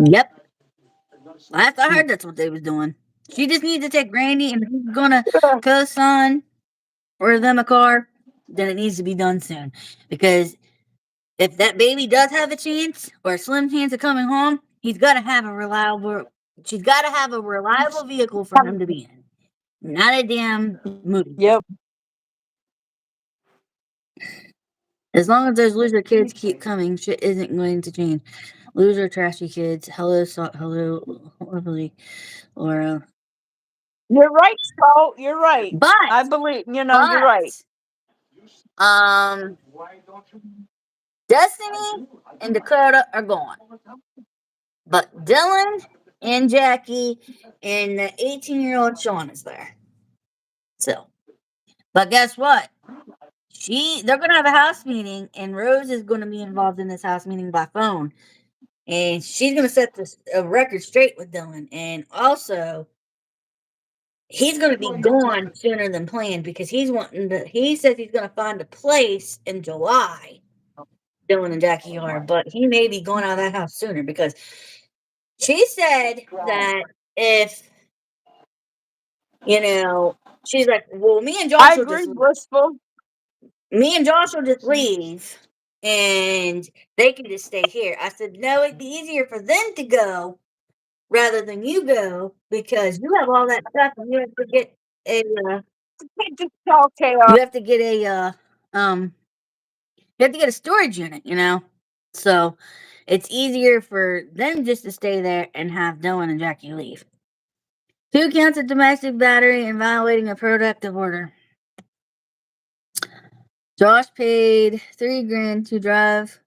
Yep. Last I heard, that's what they was doing. She just needs to take Randy, and if he's gonna co-sign or them a car, then it needs to be done soon. Because if that baby does have a chance or a slim chance of coming home, he's got to have a reliable. She's got to have a reliable vehicle for him to be in, not a damn movie. Yep. As long as those loser kids keep coming, shit isn't going to change. Loser, trashy kids. Hello, hello, lovely Laura. You're right, Saul. You're right. But, I believe, you're right. um, Destiny and Dakota are gone. But Dylan and Jackie and the 18-year-old Sean is there. So, but guess what? They're gonna have a house meeting, and Rose is gonna be involved in this house meeting by phone, and she's gonna set this record straight with Dylan, and also he's gonna be gone sooner than planned because he says he's gonna find a place in July. Dylan and Jackie are, but he may be going out of that house sooner because she said that if she's like, well, I agree, Blissful. me and Josh will just leave and they can just stay here. I said, no, it'd be easier for them to go rather than you go because you have all that stuff and you have to get a Just tell Chaos. you have to get a storage unit, So it's easier for them just to stay there and have Dylan and Jackie leave. 2 counts of domestic battery and violating a protective order. Josh paid $3,000 to drive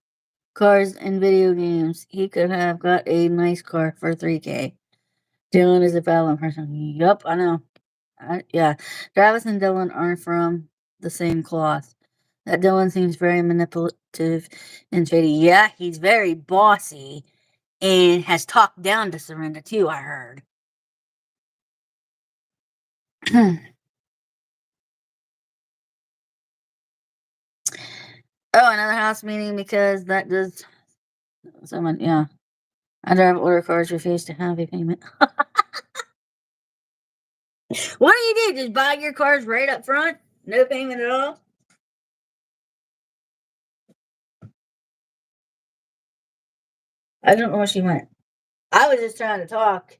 cars and video games. He could have got a nice car for $3,000. Dylan is a violent person. Yup, I know. Yeah, Travis and Dylan are from the same cloth. That Dylan seems very manipulative and shady. Yeah, he's very bossy and has talked down to Surrender too, I heard. Oh, another house meeting because that does Someone, yeah. I drive order cars refuse to have a payment. What do you do? Just buy your cars right up front? No payment at all? I don't know where she went. I was just trying to talk.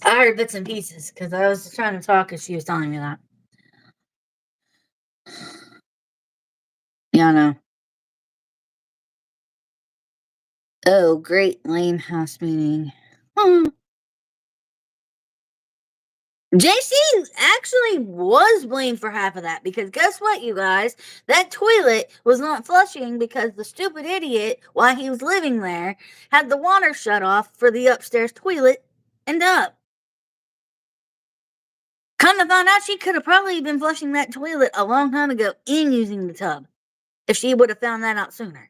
I heard bits and pieces because I was just trying to talk as she was telling me that. Yeah, I know. Oh, great lame house meeting. JC actually was blamed for half of that because guess what, you guys? That toilet was not flushing because the stupid idiot, while he was living there, had the water shut off for the upstairs toilet and up. Come to find out, she could have probably been flushing that toilet a long time ago and using the tub if she would have found that out sooner.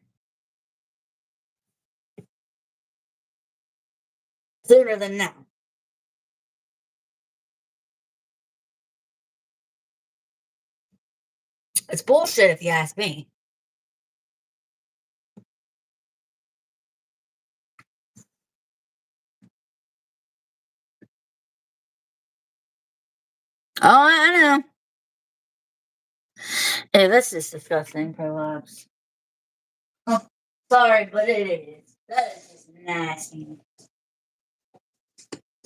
Sooner than now. It's bullshit if you ask me. Oh, I know. Hey, this is disgusting, prolapse. Oh, sorry, but it is. That is just nasty.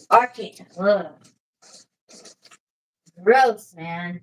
Archie, ugh. Gross, man.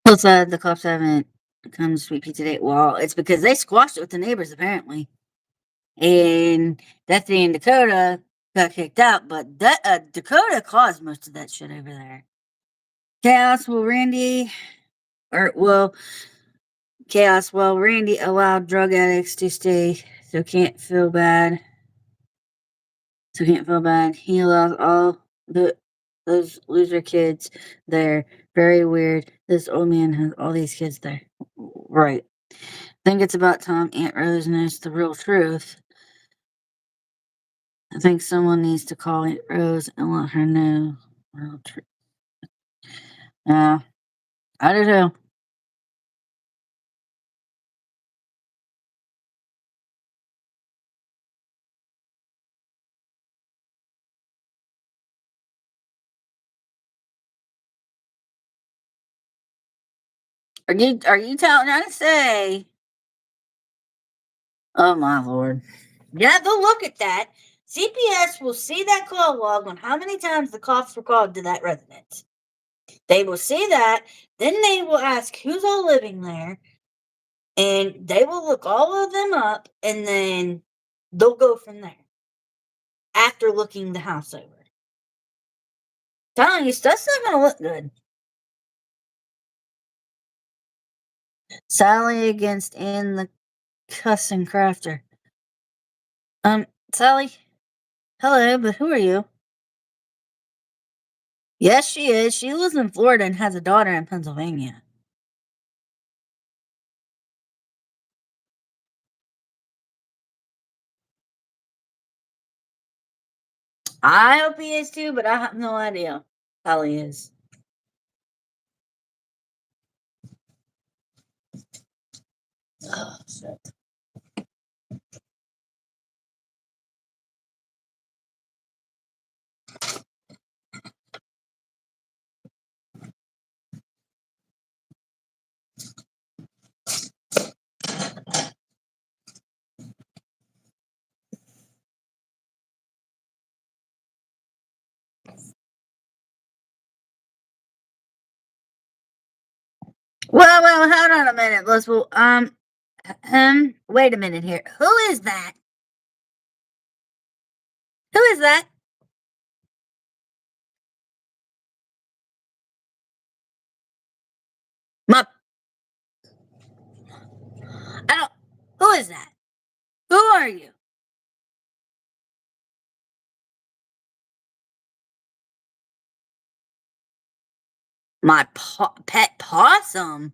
So sad the cops haven't come to Sweet Pizza Day. Well, it's because they squashed it with the neighbors, apparently. And Bethany and Dakota got kicked out, but Dakota caused most of that shit over there. Chaos, will Randy, or, well, Chaos, well, Randy allowed drug addicts to stay, so can't feel bad. He allows all those loser kids there. Very weird. This old man has all these kids there. Right. Think it's about time Aunt Rose knows the real truth. I think someone needs to call Aunt Rose and let her know the real truth. Yeah, I do too. Are you trying to say? Oh my lord. Yeah, they'll look at that. CPS will see that call log on how many times the cops were called to that residence. They will see that, then they will ask who's all living there, and they will look all of them up, and then they'll go from there. After looking the house over. Telling you, stuff's not gonna look good. Sally against Ann the cussing crafter. Sally. Hello, but who are you? Yes, she is. She lives in Florida and has a daughter in Pennsylvania. I hope he is too, but I have no idea how he is. Oh, shit. Well, hold on a minute, Blissful. Wait a minute here. Who is that? Who is that? My, I don't, who is that? Who are you? My pet possum?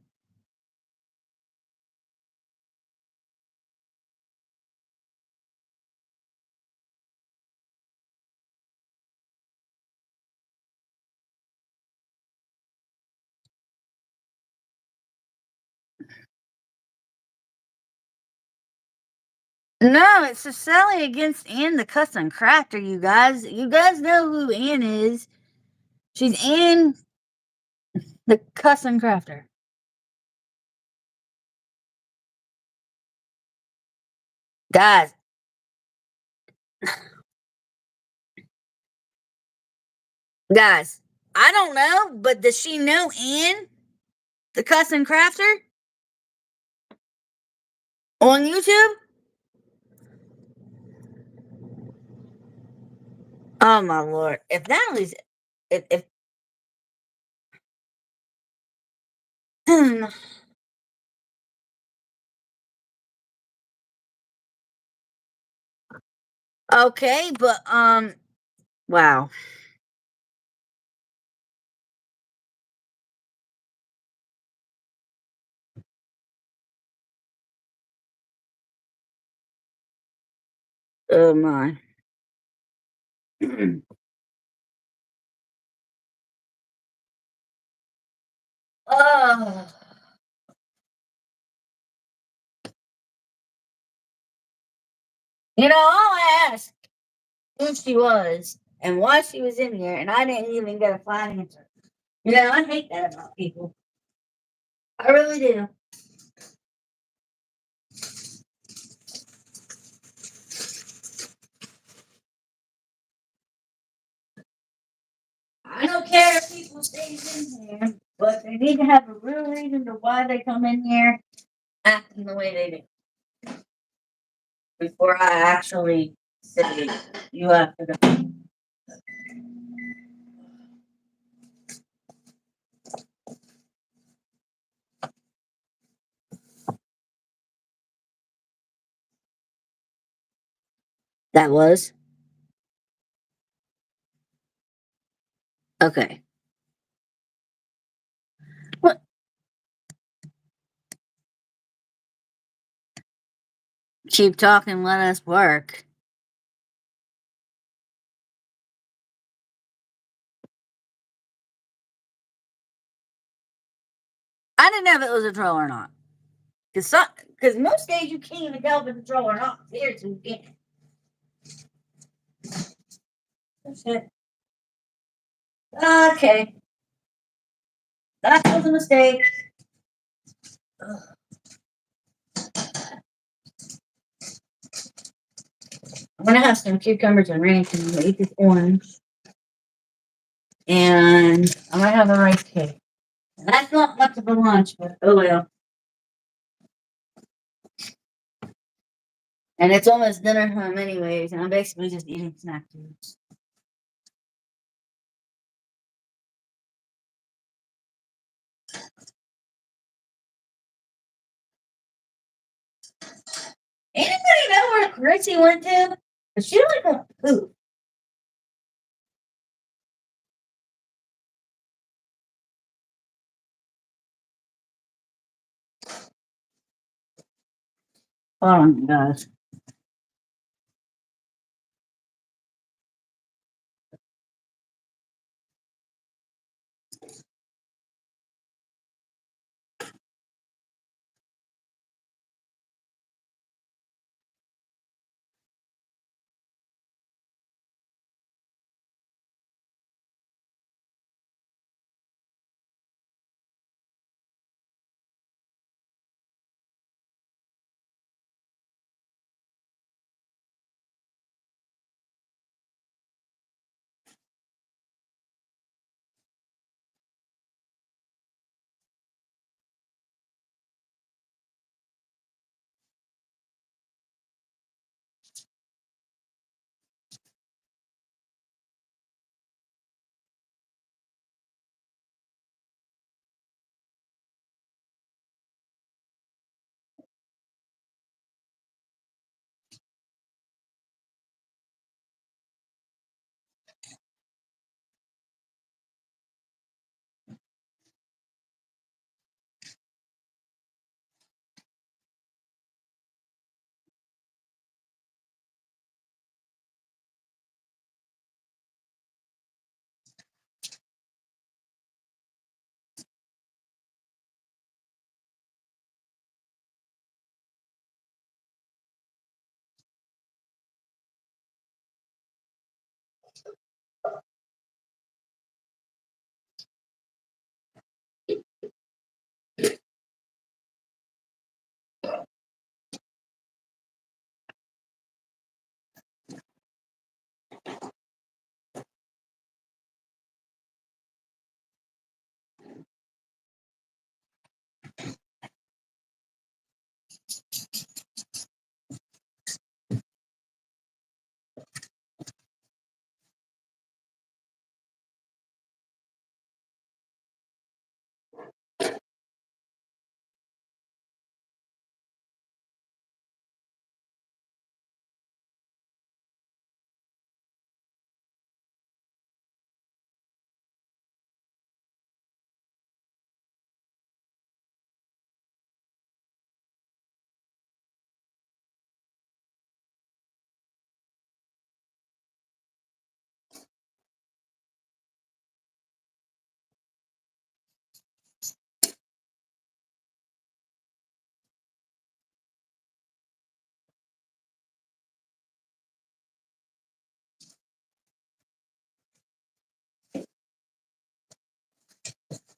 No, it's Sally against Ann the custom crafter, you guys. You guys know who Ann is. She's Ann the custom crafter. Guys, I don't know, but does she know Ann the custom crafter? On YouTube? Oh my lord. If Natalie's if okay, but wow. Oh my. Oh. You know, I asked who she was and why she was in here, and I didn't even get a fine answer. You know, I hate that about people. I really do. I don't care if people stay in here, but they need to have a real reason to why they come in here acting the way they do before I actually say you have to go. That was okay. What? Keep talking, let us work. I didn't know if it was a troll or not. Because most days you can't even tell if it's a troll or not. Seriously, you can't. That's it. Okay. That was a mistake. Ugh. I'm gonna have some cucumbers and ranch and make this orange. And I might have a rice cake. And that's not much of a lunch, but oh well. And it's almost dinner time anyways, and I'm basically just eating snack foods. Anybody know where Chrissy went to? Cause she like a poop. Hold on, guys.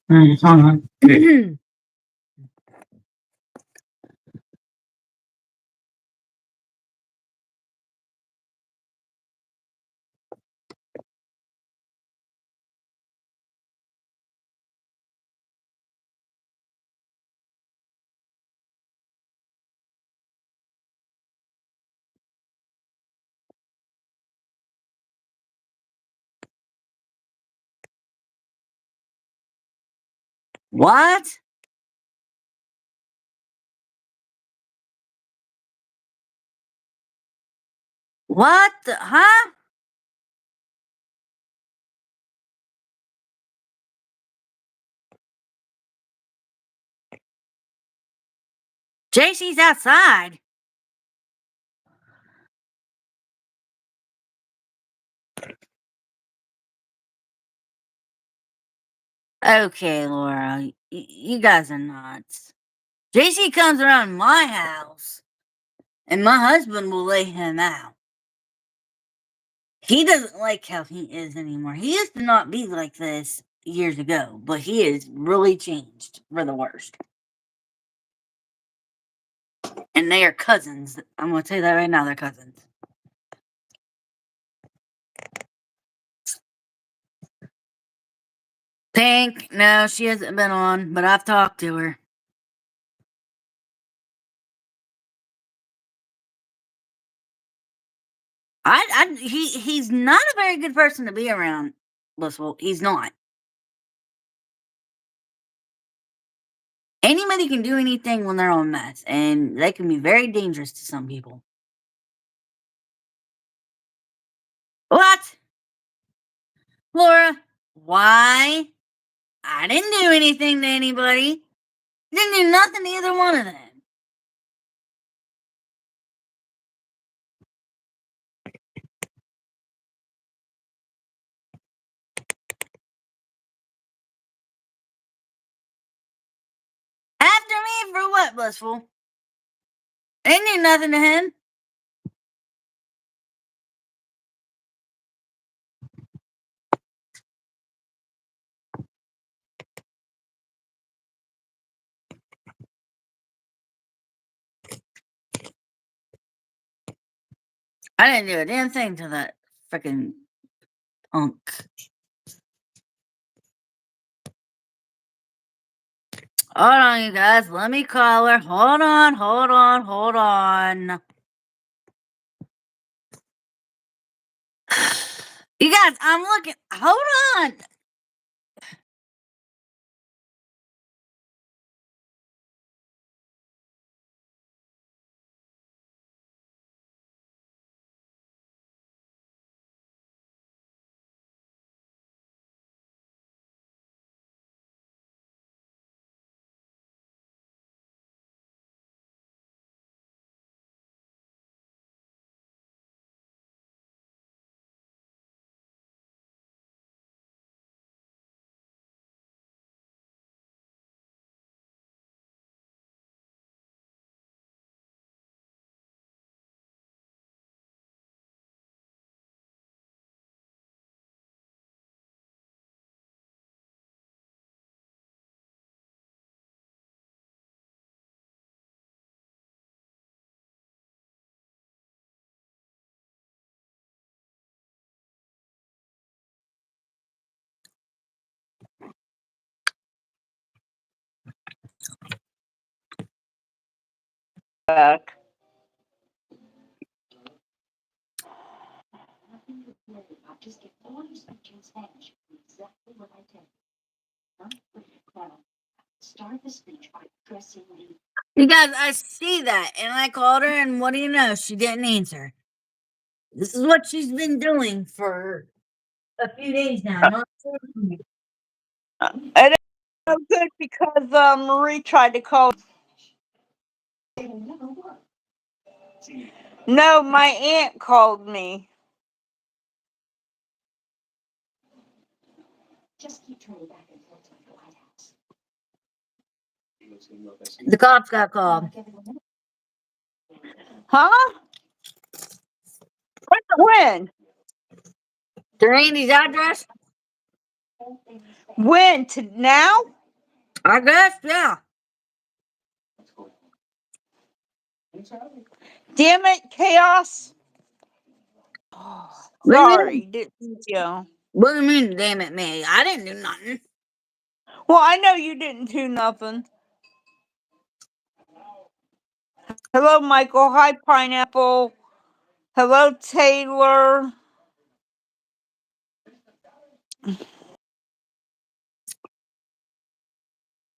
Hold on. What? What the, huh? JC's outside. Okay, Laura, you guys are nuts. JC comes around my house, and my husband will lay him out. He doesn't like how he is anymore. He used to not be like this years ago, but he has really changed for the worst. And they are cousins. I'm going to tell you that right now, they're cousins. Pink, no, she hasn't been on, but I've talked to her. He's not a very good person to be around, Blissful. He's not. Anybody can do anything when they're on meth, and they can be very dangerous to some people. What? Laura, why? I didn't do anything to anybody. Didn't do nothing to either one of them. me for what, Blissful? Ain't do nothing to him. I didn't do a damn thing to that freaking punk. Hold on, you guys. Let me call her. Hold on. You guys, I'm looking. Hold on. Back. Just get all your speech in Spanish. Exactly what I tell you. Now, start the speech by pressing the. You guys, I see that. And I called her, and what do you know? She didn't answer. This is what she's been doing for a few days now. Not It ain't so good because Marie tried to call. No, my aunt called me. Just keep turning back and forth like the White House. the cops got called. Huh? When? To Randy's address? When? To now? I guess, yeah. Damn it, Chaos. What do you mean? Sorry, didn't you? What do you mean, damn it, me? I didn't do nothing. Well, I know you didn't do nothing. Hello, Michael. Hi, Pineapple. Hello, Taylor.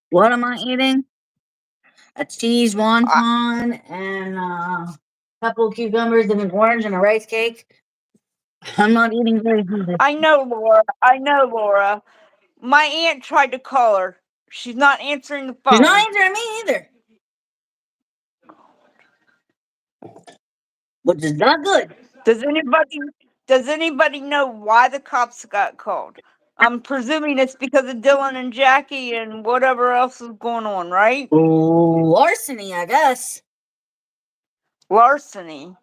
What am I eating? A cheese wonton and a couple of cucumbers and an orange and a rice cake. I'm not eating very either. I know, Laura. I know, Laura. My aunt tried to call her. She's not answering the She's not phone. answering me either. Which is not good. Does anybody know why the cops got called? I'm presuming it's because of Dylan and Jackie and whatever else is going on, right? Larceny, I guess. Larceny.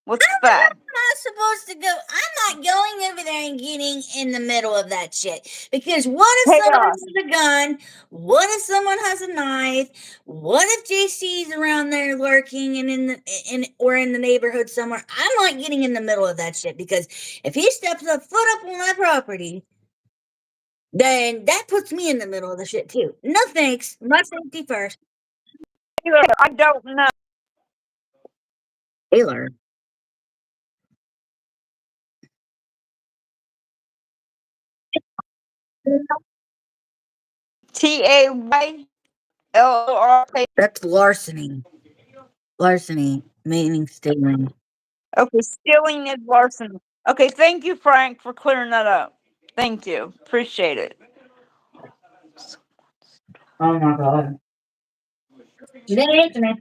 What's that? I'm not supposed to go. I'm not going over there and getting in the middle of that shit. Because what if someone Chaos. has a gun? What if someone has a knife? What if JC's around there lurking and in the neighborhood somewhere? I'm not getting in the middle of that shit because if he steps a foot up on my property, then that puts me in the middle of the shit too. No thanks. My safety first. Taylor, I don't know. Taylor. TAYLOR. That's larceny. Larceny, meaning stealing. Okay, stealing is larceny. Okay, thank you, Frank, for clearing that up. Thank you. Appreciate it. Oh my god. She didn't answer me.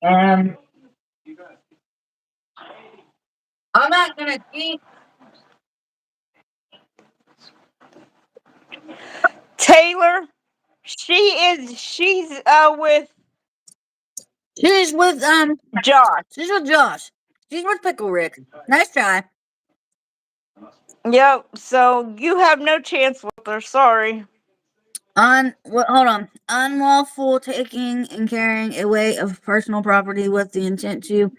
I'm not gonna keep. Taylor, She's with She's with Josh. she's with Josh. She's with Pickle Rick. Nice try. Yep. So you have no chance with her. Sorry. Hold on. Unlawful taking and carrying away of personal property with the intent to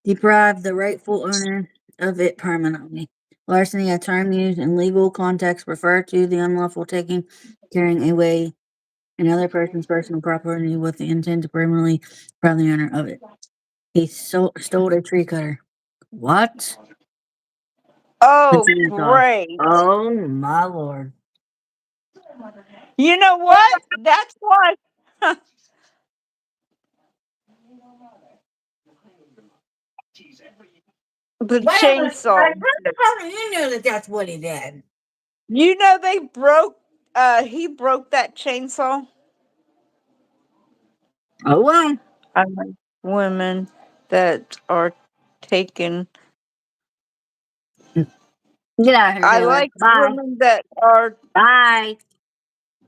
deprive the rightful owner of it permanently. Larceny, a term used in legal context, refer to the unlawful taking, carrying away another person's personal property with the intent to permanently deprive the owner of it. He stole a tree cutter. What? Oh, Continue on. great. Oh my lord. You know what? That's why the Wait a minute. chainsaw. How do you know that that's what he did? You know they broke. He broke that chainsaw. Oh well. I like women that are taken. Get out of here, I Taylor. like Bye. women that are. Bye.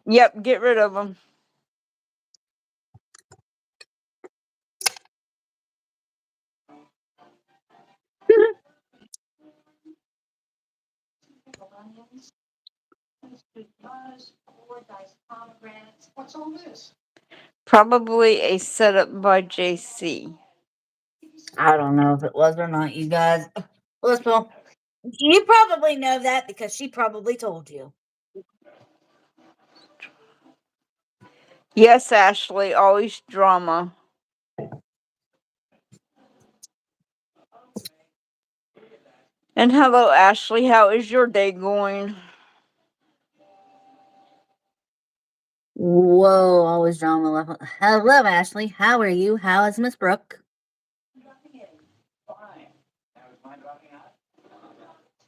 Yep, get rid of them. What's all this? Probably a setup by JC. I don't know if it was or not, you guys. Listen, you probably know that because she probably told you. Yes, Ashley, always drama. And hello, Ashley. How is your day going? Whoa, always drama level. Hello, Ashley. How are you? How is Miss Brooke?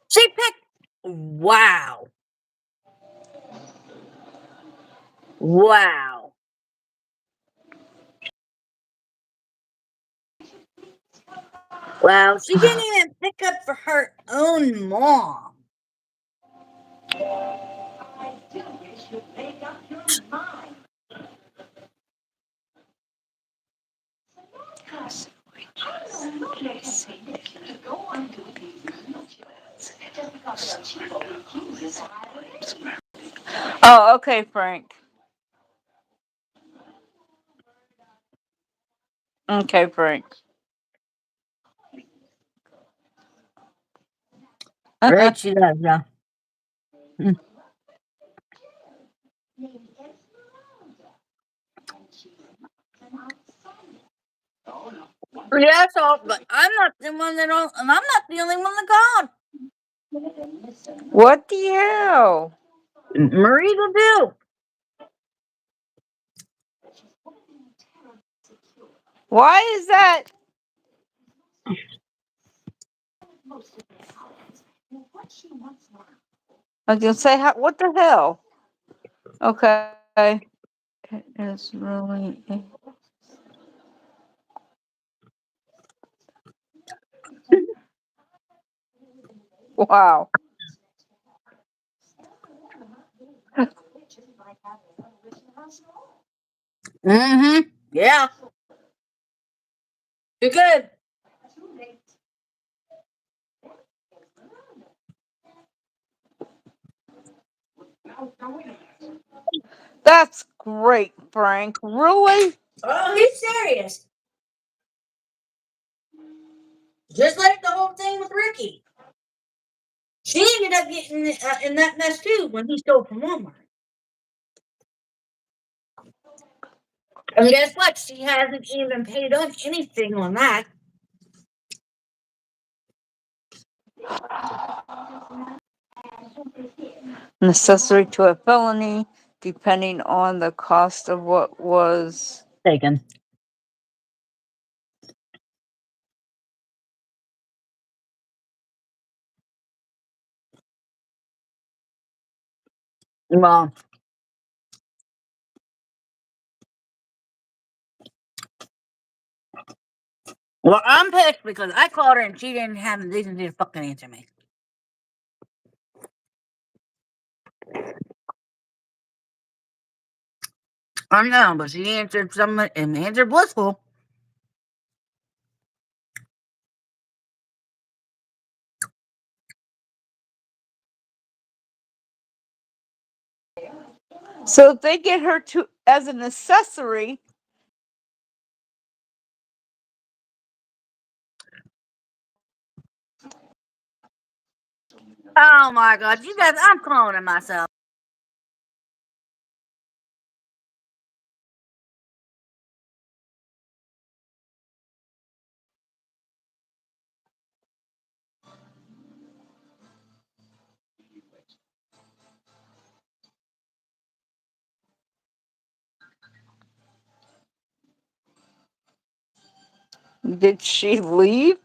She picked. Wow. Wow. Wow. She didn't even pick up for her own mom. Oh, okay, Frank. Okay, Frank. Right, she does, yeah. Yeah, so, but I'm not the one that don't, and I'm not the only one that called. What the hell? Marie will do. Why is that? I was gonna say, what the hell? Okay. It's really. Wow. Mm-hmm. Yeah. You're good. That's great, Frank. Really? Oh, he's serious. Just like the whole thing with Ricky. She ended up getting in that mess too when he stole from Walmart. And guess what? She hasn't even paid on anything on that. Accessory to a felony, depending on the cost of what was. Taken. Well, well, I'm pissed because I called her and she didn't have the decency to fucking answer me. I know, but she answered some and answered blissful. So if they get her to as an accessory. Oh my god, you guys, I'm cloning myself. Did she leave?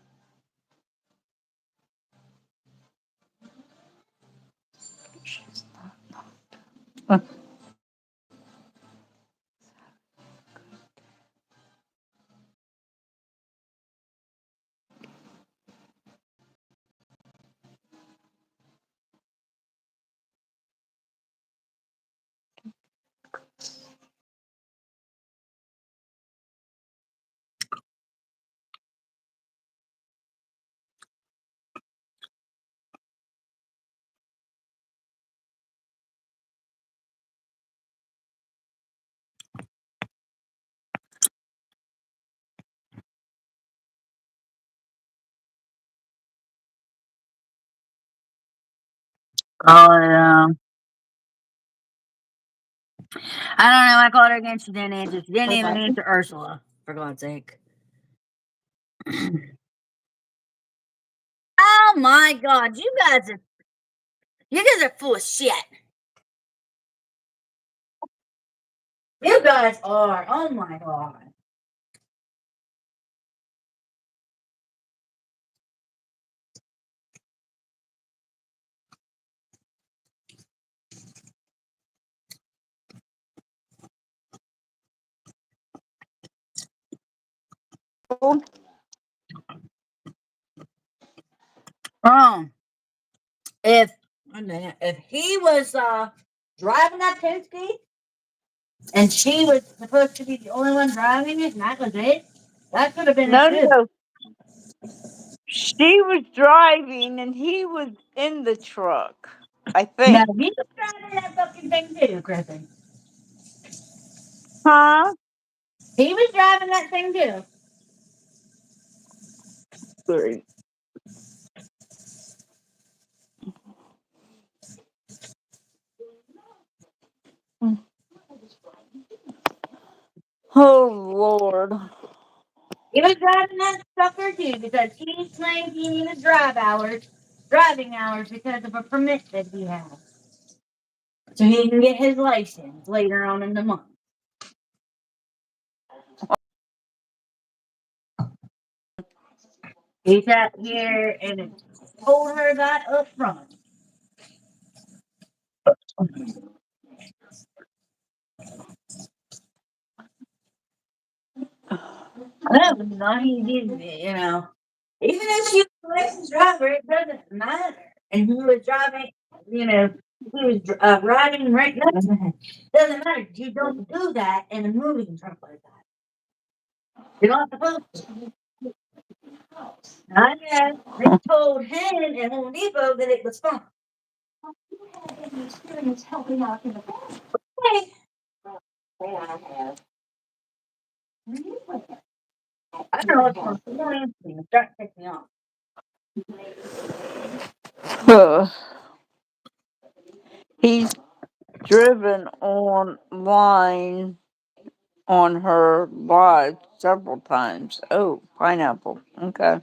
Oh yeah. I don't know. I called her again. She didn't answer. She didn't even answer Ursula. For God's sake. Oh my god, you guys are full of shit. You guys are. Oh my god. Um, if if he was driving that Penske and she was supposed to be the only one driving it, and that was it, that could have been it No, too. no. She was driving and he was in the truck, I No, think. he was driving that fucking thing too, Griffin. Huh? He was driving that thing too. Great. Oh, Lord. He was driving that sucker too because he claimed he needed driving hours because of a permit that he had. So he can get his license later on in the month. He sat here and told her that up front. No, not he did, you know. Even if she was a licensed driver, it doesn't matter. And he was driving, you know, he was riding right next to him. Doesn't matter. You don't do that in a moving truck like that. You're not supposed to. I guess they told him and Home Depot that it was fine. You had any experience helping out in the past? Hey, Yeah, I have. Really? I don't know what's going on. It's starting to piss me off. He's driven online on her live several times. Oh, pineapple. Okay.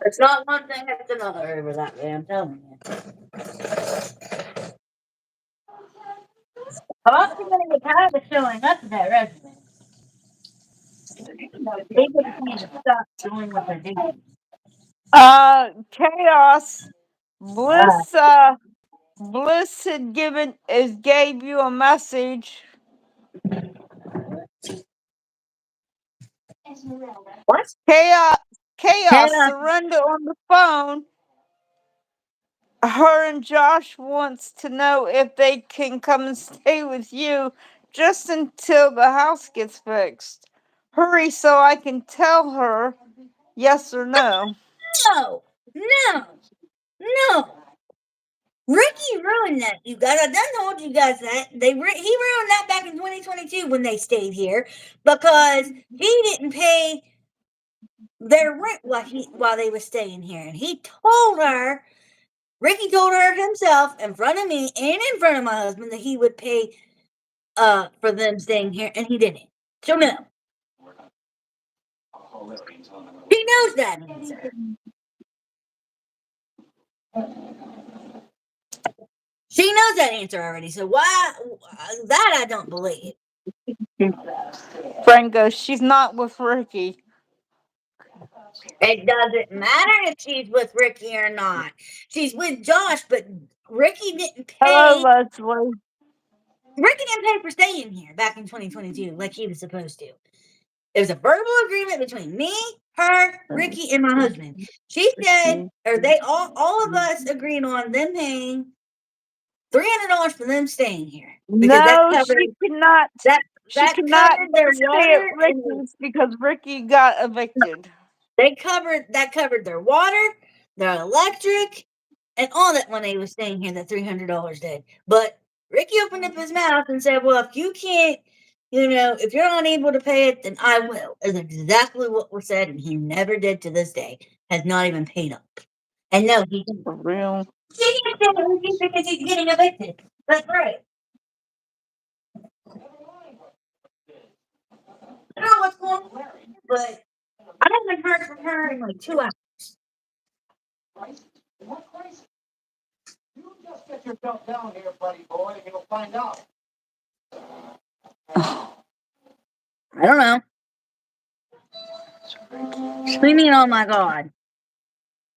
It's not one thing, it's another over that way, I'm telling you. I'm also going to get tired of showing up to that resume. They just need to stop doing what they're doing. Chaos. Uh, Bliss, Bliss had gave you a message. what? Chaos, Chaos, Hannah, Surrender on the phone. Her and Josh wants to know if they can come and stay with you just until the house gets fixed. Hurry so I can tell her yes or no. no, no, no. Ricky ruined that. You guys, I done told you guys that he ruined that back in 2022 when they stayed here because he didn't pay their rent while they were staying here, and he told her. Ricky told her himself in front of me and in front of my husband that he would pay for them staying here, and he didn't. So no, he knows that answer. She knows that answer already. So why that I don't believe. Frank goes, she's not with Ricky. It doesn't matter if she's with Ricky or not. She's with Josh, but Ricky didn't Hello, pay. Leslie. Ricky didn't pay for staying here back in 2022 like he was supposed to. It was a verbal agreement between me, her, Ricky, and my husband. She said, or they all of us agreed on them paying $300 for them staying here because that No, covered she cannot. that She that cannot covered their stay at water and Ricky's because Ricky got evicted. they covered their water, their electric, and all that when they was staying here. That $300 did, but Ricky opened up his mouth and said, "Well, if you can't, if you're unable to pay it, then I will." Is exactly what was said, and he never did to this day. Has not even paid up. And no, he didn't. For real. He didn't pay Ricky because he's getting evicted. That's right. I don't know what's going on, but I haven't heard from her in like 2 hours. You just get yourself down here, buddy boy, and you'll find out. I don't know. What do you mean, oh my God?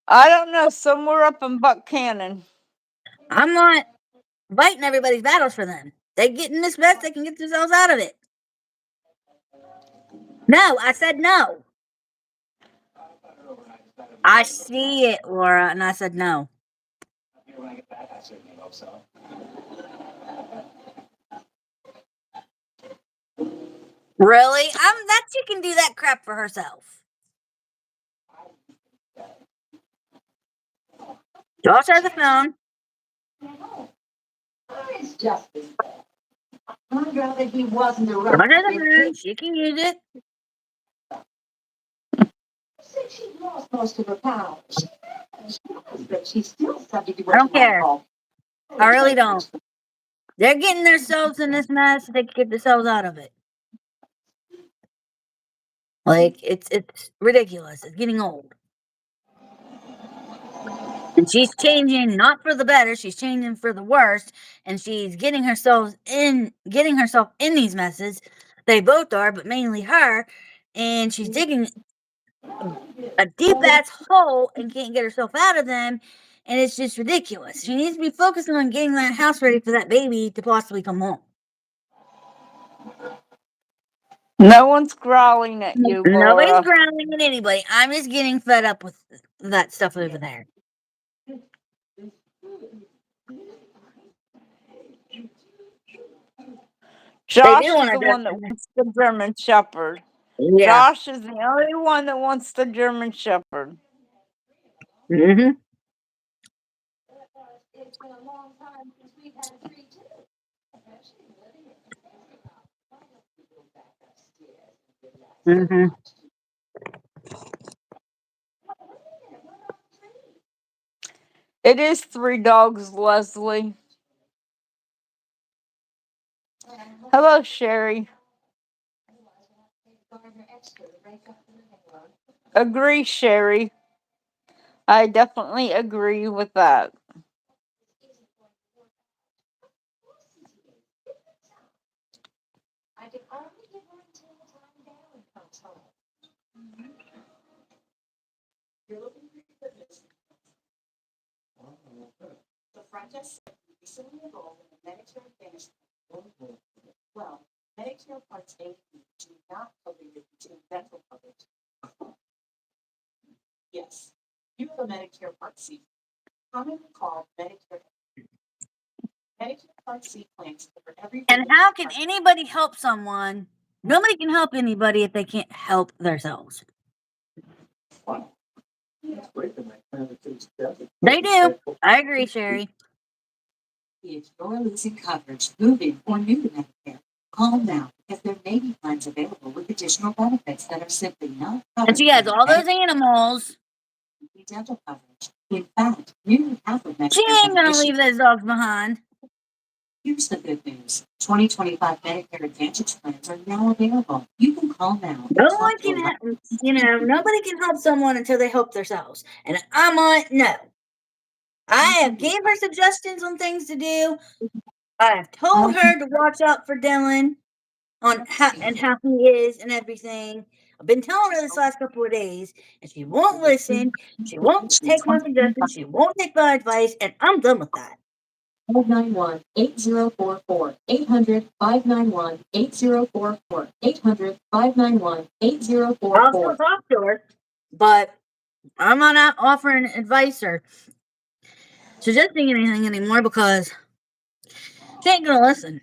I don't know. Somewhere up in Buckhannon. I'm not fighting everybody's battles for them. They get in this mess, they can get themselves out of it. No, I said no. I see it, Laura, and I said no. Really? She can do that crap for herself. Josh has a phone. It's just I'd rather he wasn't Josh around. has a phone. She can use it. Since she lost most of her power, she has, but she's still subject to I what don't you might care. call. I really don't. They're getting themselves in this mess. They can get themselves out of it. Like it's ridiculous. It's getting old. And she's changing not for the better, she's changing for the worst, and she's getting herself in these messes. They both are, but mainly her, and she's digging a deep ass hole and can't get herself out of them, and it's just ridiculous. She needs to be focusing on getting that house ready for that baby to possibly come home. No one's growling at you, Nobody's Laura. growling at anybody. I'm just getting fed up with that stuff over there. They Josh do is want the to one that wants the German Shepherd. yeah. Josh is the only one that wants the German Shepherd. Mm-hmm. It's been a long time since we've had a tree too. Mm-hmm. It is 3 dogs, Leslie. Hello, Sherry. Agree, Sherry. I definitely agree with that. I can only give her until the time Darren comes home. You're looking pretty good. just said you recently enrolled in a Medicare Advantage plan. Well, Medicare Parts A and B do not cover your routine dental coverage. Yes, you have a Medicare Part C, commonly called Medicare. Medicare Part C plans cover everything. And how can anybody help someone? Nobody can help anybody if they can't help themselves. They do. I agree, Sherry. If you're losing coverage, moving, or new to Medicare, call now because there may be plans available with additional benefits that are simply not covered. And she has all those animals. Dental coverage. In fact, nearly half of Medicare She ain't gonna leave those dogs behind. Here's the good news. 2025 Medicare Advantage plans are now available. You can call now. No one can, nobody can help someone until they help themselves. And I'm on no. I have gave her suggestions on things to do. I have told her to watch out for Dylan on how he is and everything. I've been telling her this last couple of days, and she won't listen. She won't take my suggestions. She won't take my advice, and I'm done with that. 591-8044. 800-591-8044. 800-591-8044. I'll still talk to her, but I'm not offering advice or suggesting anything anymore because she ain't gonna listen.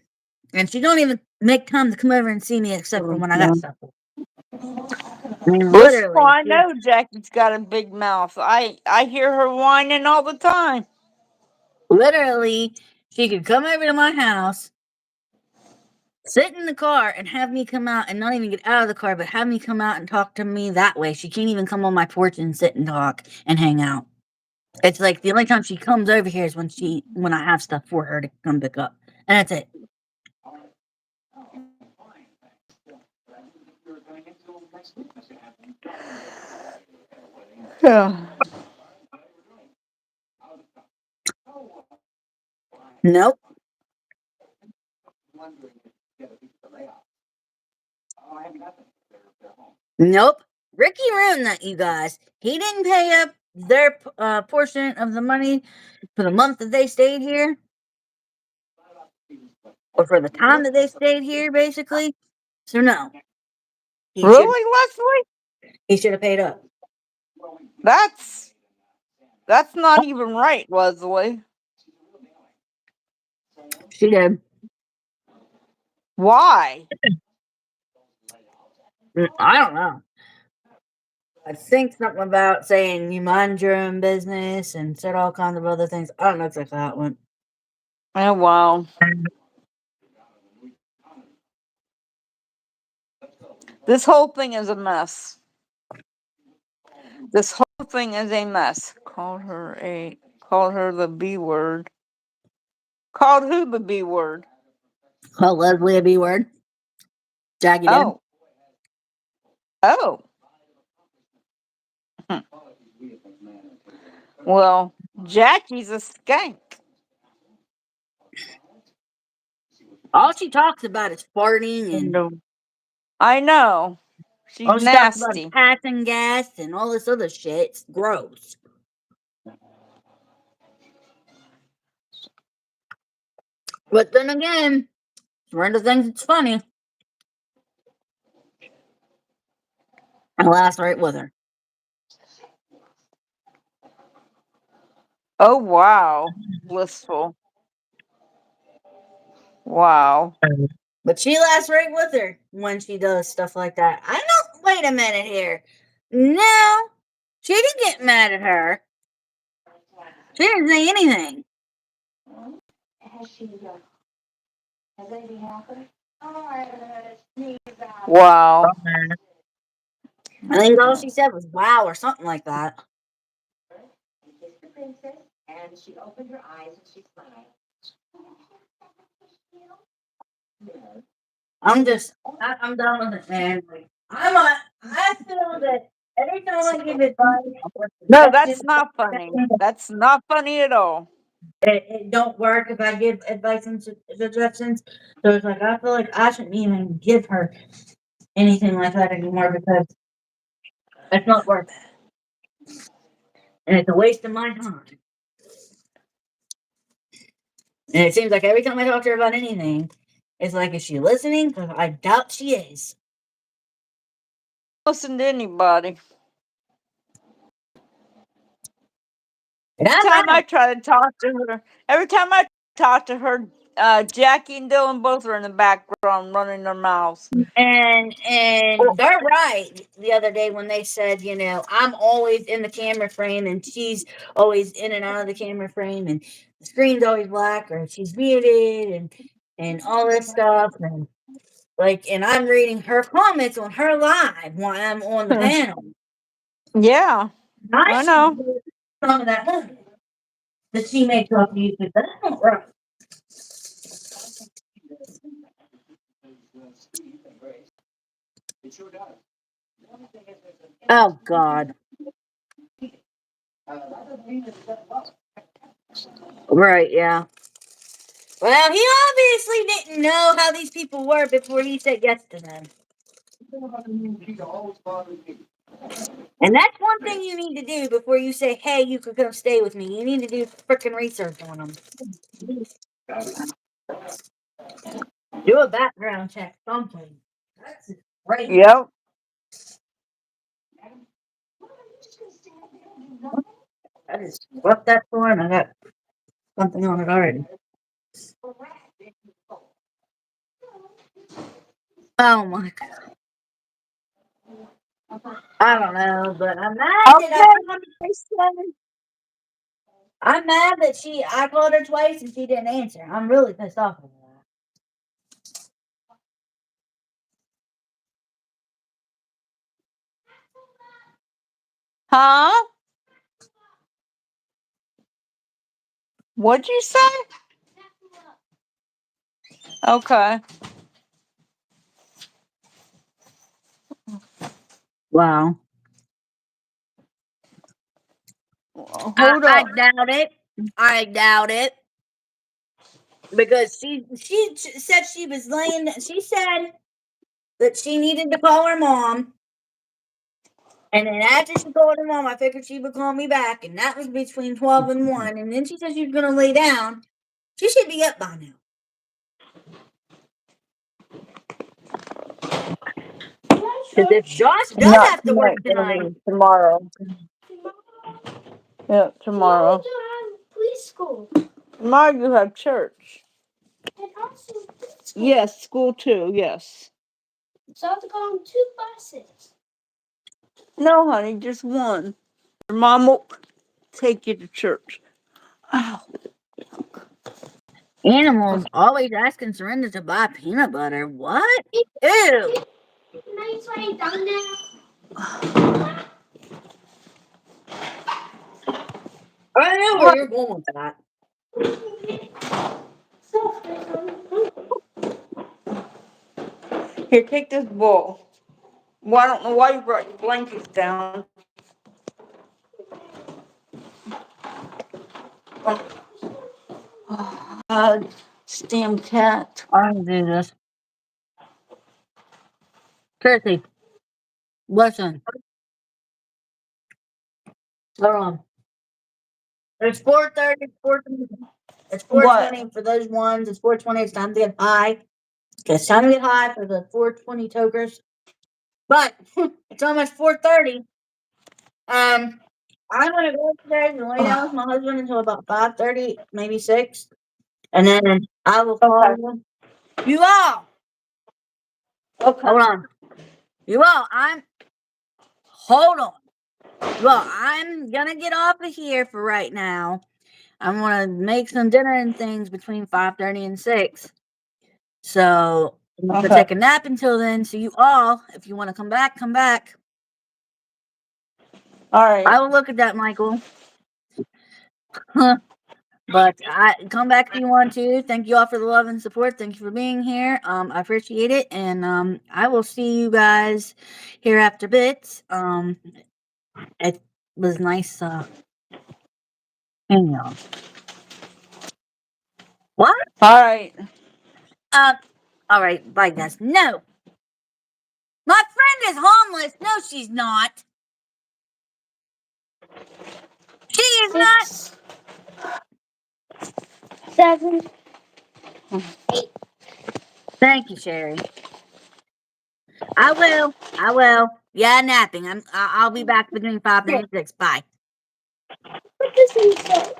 And she don't even make time to come over and see me except for when I got stuff. Literally. Well, I know Jackie's got a big mouth. I hear her whining all the time. Literally, she could come over to my house, sit in the car, and have me come out and not even get out of the car, but have me come out and talk to me that way. She can't even come on my porch and sit and talk and hang out. It's like the only time she comes over here is when I have stuff for her to come pick up. And that's it. Yeah. Nope. Nope. Ricky ruined that, you guys. He didn't pay up their portion of the money for the month that they stayed here. Or for the time that they stayed here, basically. So no. Really, Leslie? He should have paid up. That's not even right, Leslie. She did. Why? I don't know. I think something about saying you mind your own business and said all kinds of other things. I don't know exactly how it went. Oh, wow. This whole thing is a mess. This whole thing is a mess. Called her the B word. Called who the B word? Call Leslie a B word. Jackie did. Oh. Well, Jackie's a skank. All she talks about is farting and I know. She's all she talks about is nasty. passing gas and all this other shit. It's gross. But then again, Brenda thinks it's funny. I laughed right with her. Oh, wow. Blissful. Wow. But she laughs right with her when she does stuff like that. I know. Wait a minute here. No, she didn't get mad at her. She didn't say anything. Has anything happened? Wow. I think all she said was wow or something like that. Kissed the princess, and she opened her eyes and she smiled. I'm done with it, man. I feel that every time I give advice, No, that's not funny. That's not funny at all. it don't work if I give advice and suggestions. So it's like I feel like I shouldn't even give her anything like that anymore because it's not worth it. And it's a waste of my time. And it seems like every time I talk to her about anything, it's like, is she listening? Because I doubt she is. Listen to anybody. And Every time I try to talk to her, Jackie and Dylan both are in the background running their mouths. And they're right. The other day when they said, I'm always in the camera frame and she's always in and out of the camera frame and the screen's always black or she's muted and all this stuff and and I'm reading her comments on her live while I'm on the panel. Yeah, I know. Some of that money that she makes off YouTube. That's not right. Oh God. Right, yeah. Well, he obviously didn't know how these people were before he said yes to them. And that's one thing you need to do before you say, hey, you could come stay with me. You need to do freaking research on them. Do a background check, something. That's right. Yep. I just swept that floor and I got something on it already. Oh my God. I don't know, but I'm mad I'm mad that I called her twice and she didn't answer. I'm really pissed off with that. Huh? What'd you say? Okay. Wow. Hold I on. doubt it. I doubt it. Because she said she was laying. She said that she needed to call her mom, and then after she called her mom, I figured she would call me back, and that was between 12 and 1. And then she said she was going to lay down. She should be up by now. Because if Josh does Not have to work tonight, tomorrow. Yeah, tomorrow. Preschool. Tomorrow you have church. And also preschool. Yes, school too, yes. So I have to go on 2 buses. No, honey, just one. Your mom will take you to church. Ow. animals always asking Surrender to buy peanut butter. What? Ew. Nice way down there. I know where you're going with that. Here, take this bowl. Well, I don't know why you brought your blankets down. Oh, God, damn cat. I'm going to do this. Kirsty, listen. Hold on. It's 4:30. It's 4:20 What? for those ones. It's 4:20. It's time to get high. It's time to get high for the 4:20 tokers. But it's almost 4:30. I'm gonna go upstairs and lay down with my husband until about 5:30, maybe 6. And then I will call Okay. you. You all. Okay. Hold on. You all, hold on. Well, I'm gonna get off of here for right now. I'm gonna make some dinner and things between 5:30 and 6. So I'm gonna Okay. take a nap until then. So you all, if you want to come back, come back. All right. I will look at that, Michael. But I come back if you want to. Thank you all for the love and support. Thank you for being here. I appreciate it, and I will see you guys here after bits. It was nice hanging out. What? All right. All right. Bye, guys. No, my friend is homeless. No, she's not. She is not. 7. Thank you, Sherry. I will. I will. Yeah, napping. I'll be back between 5 and 6. Bye. What does he say?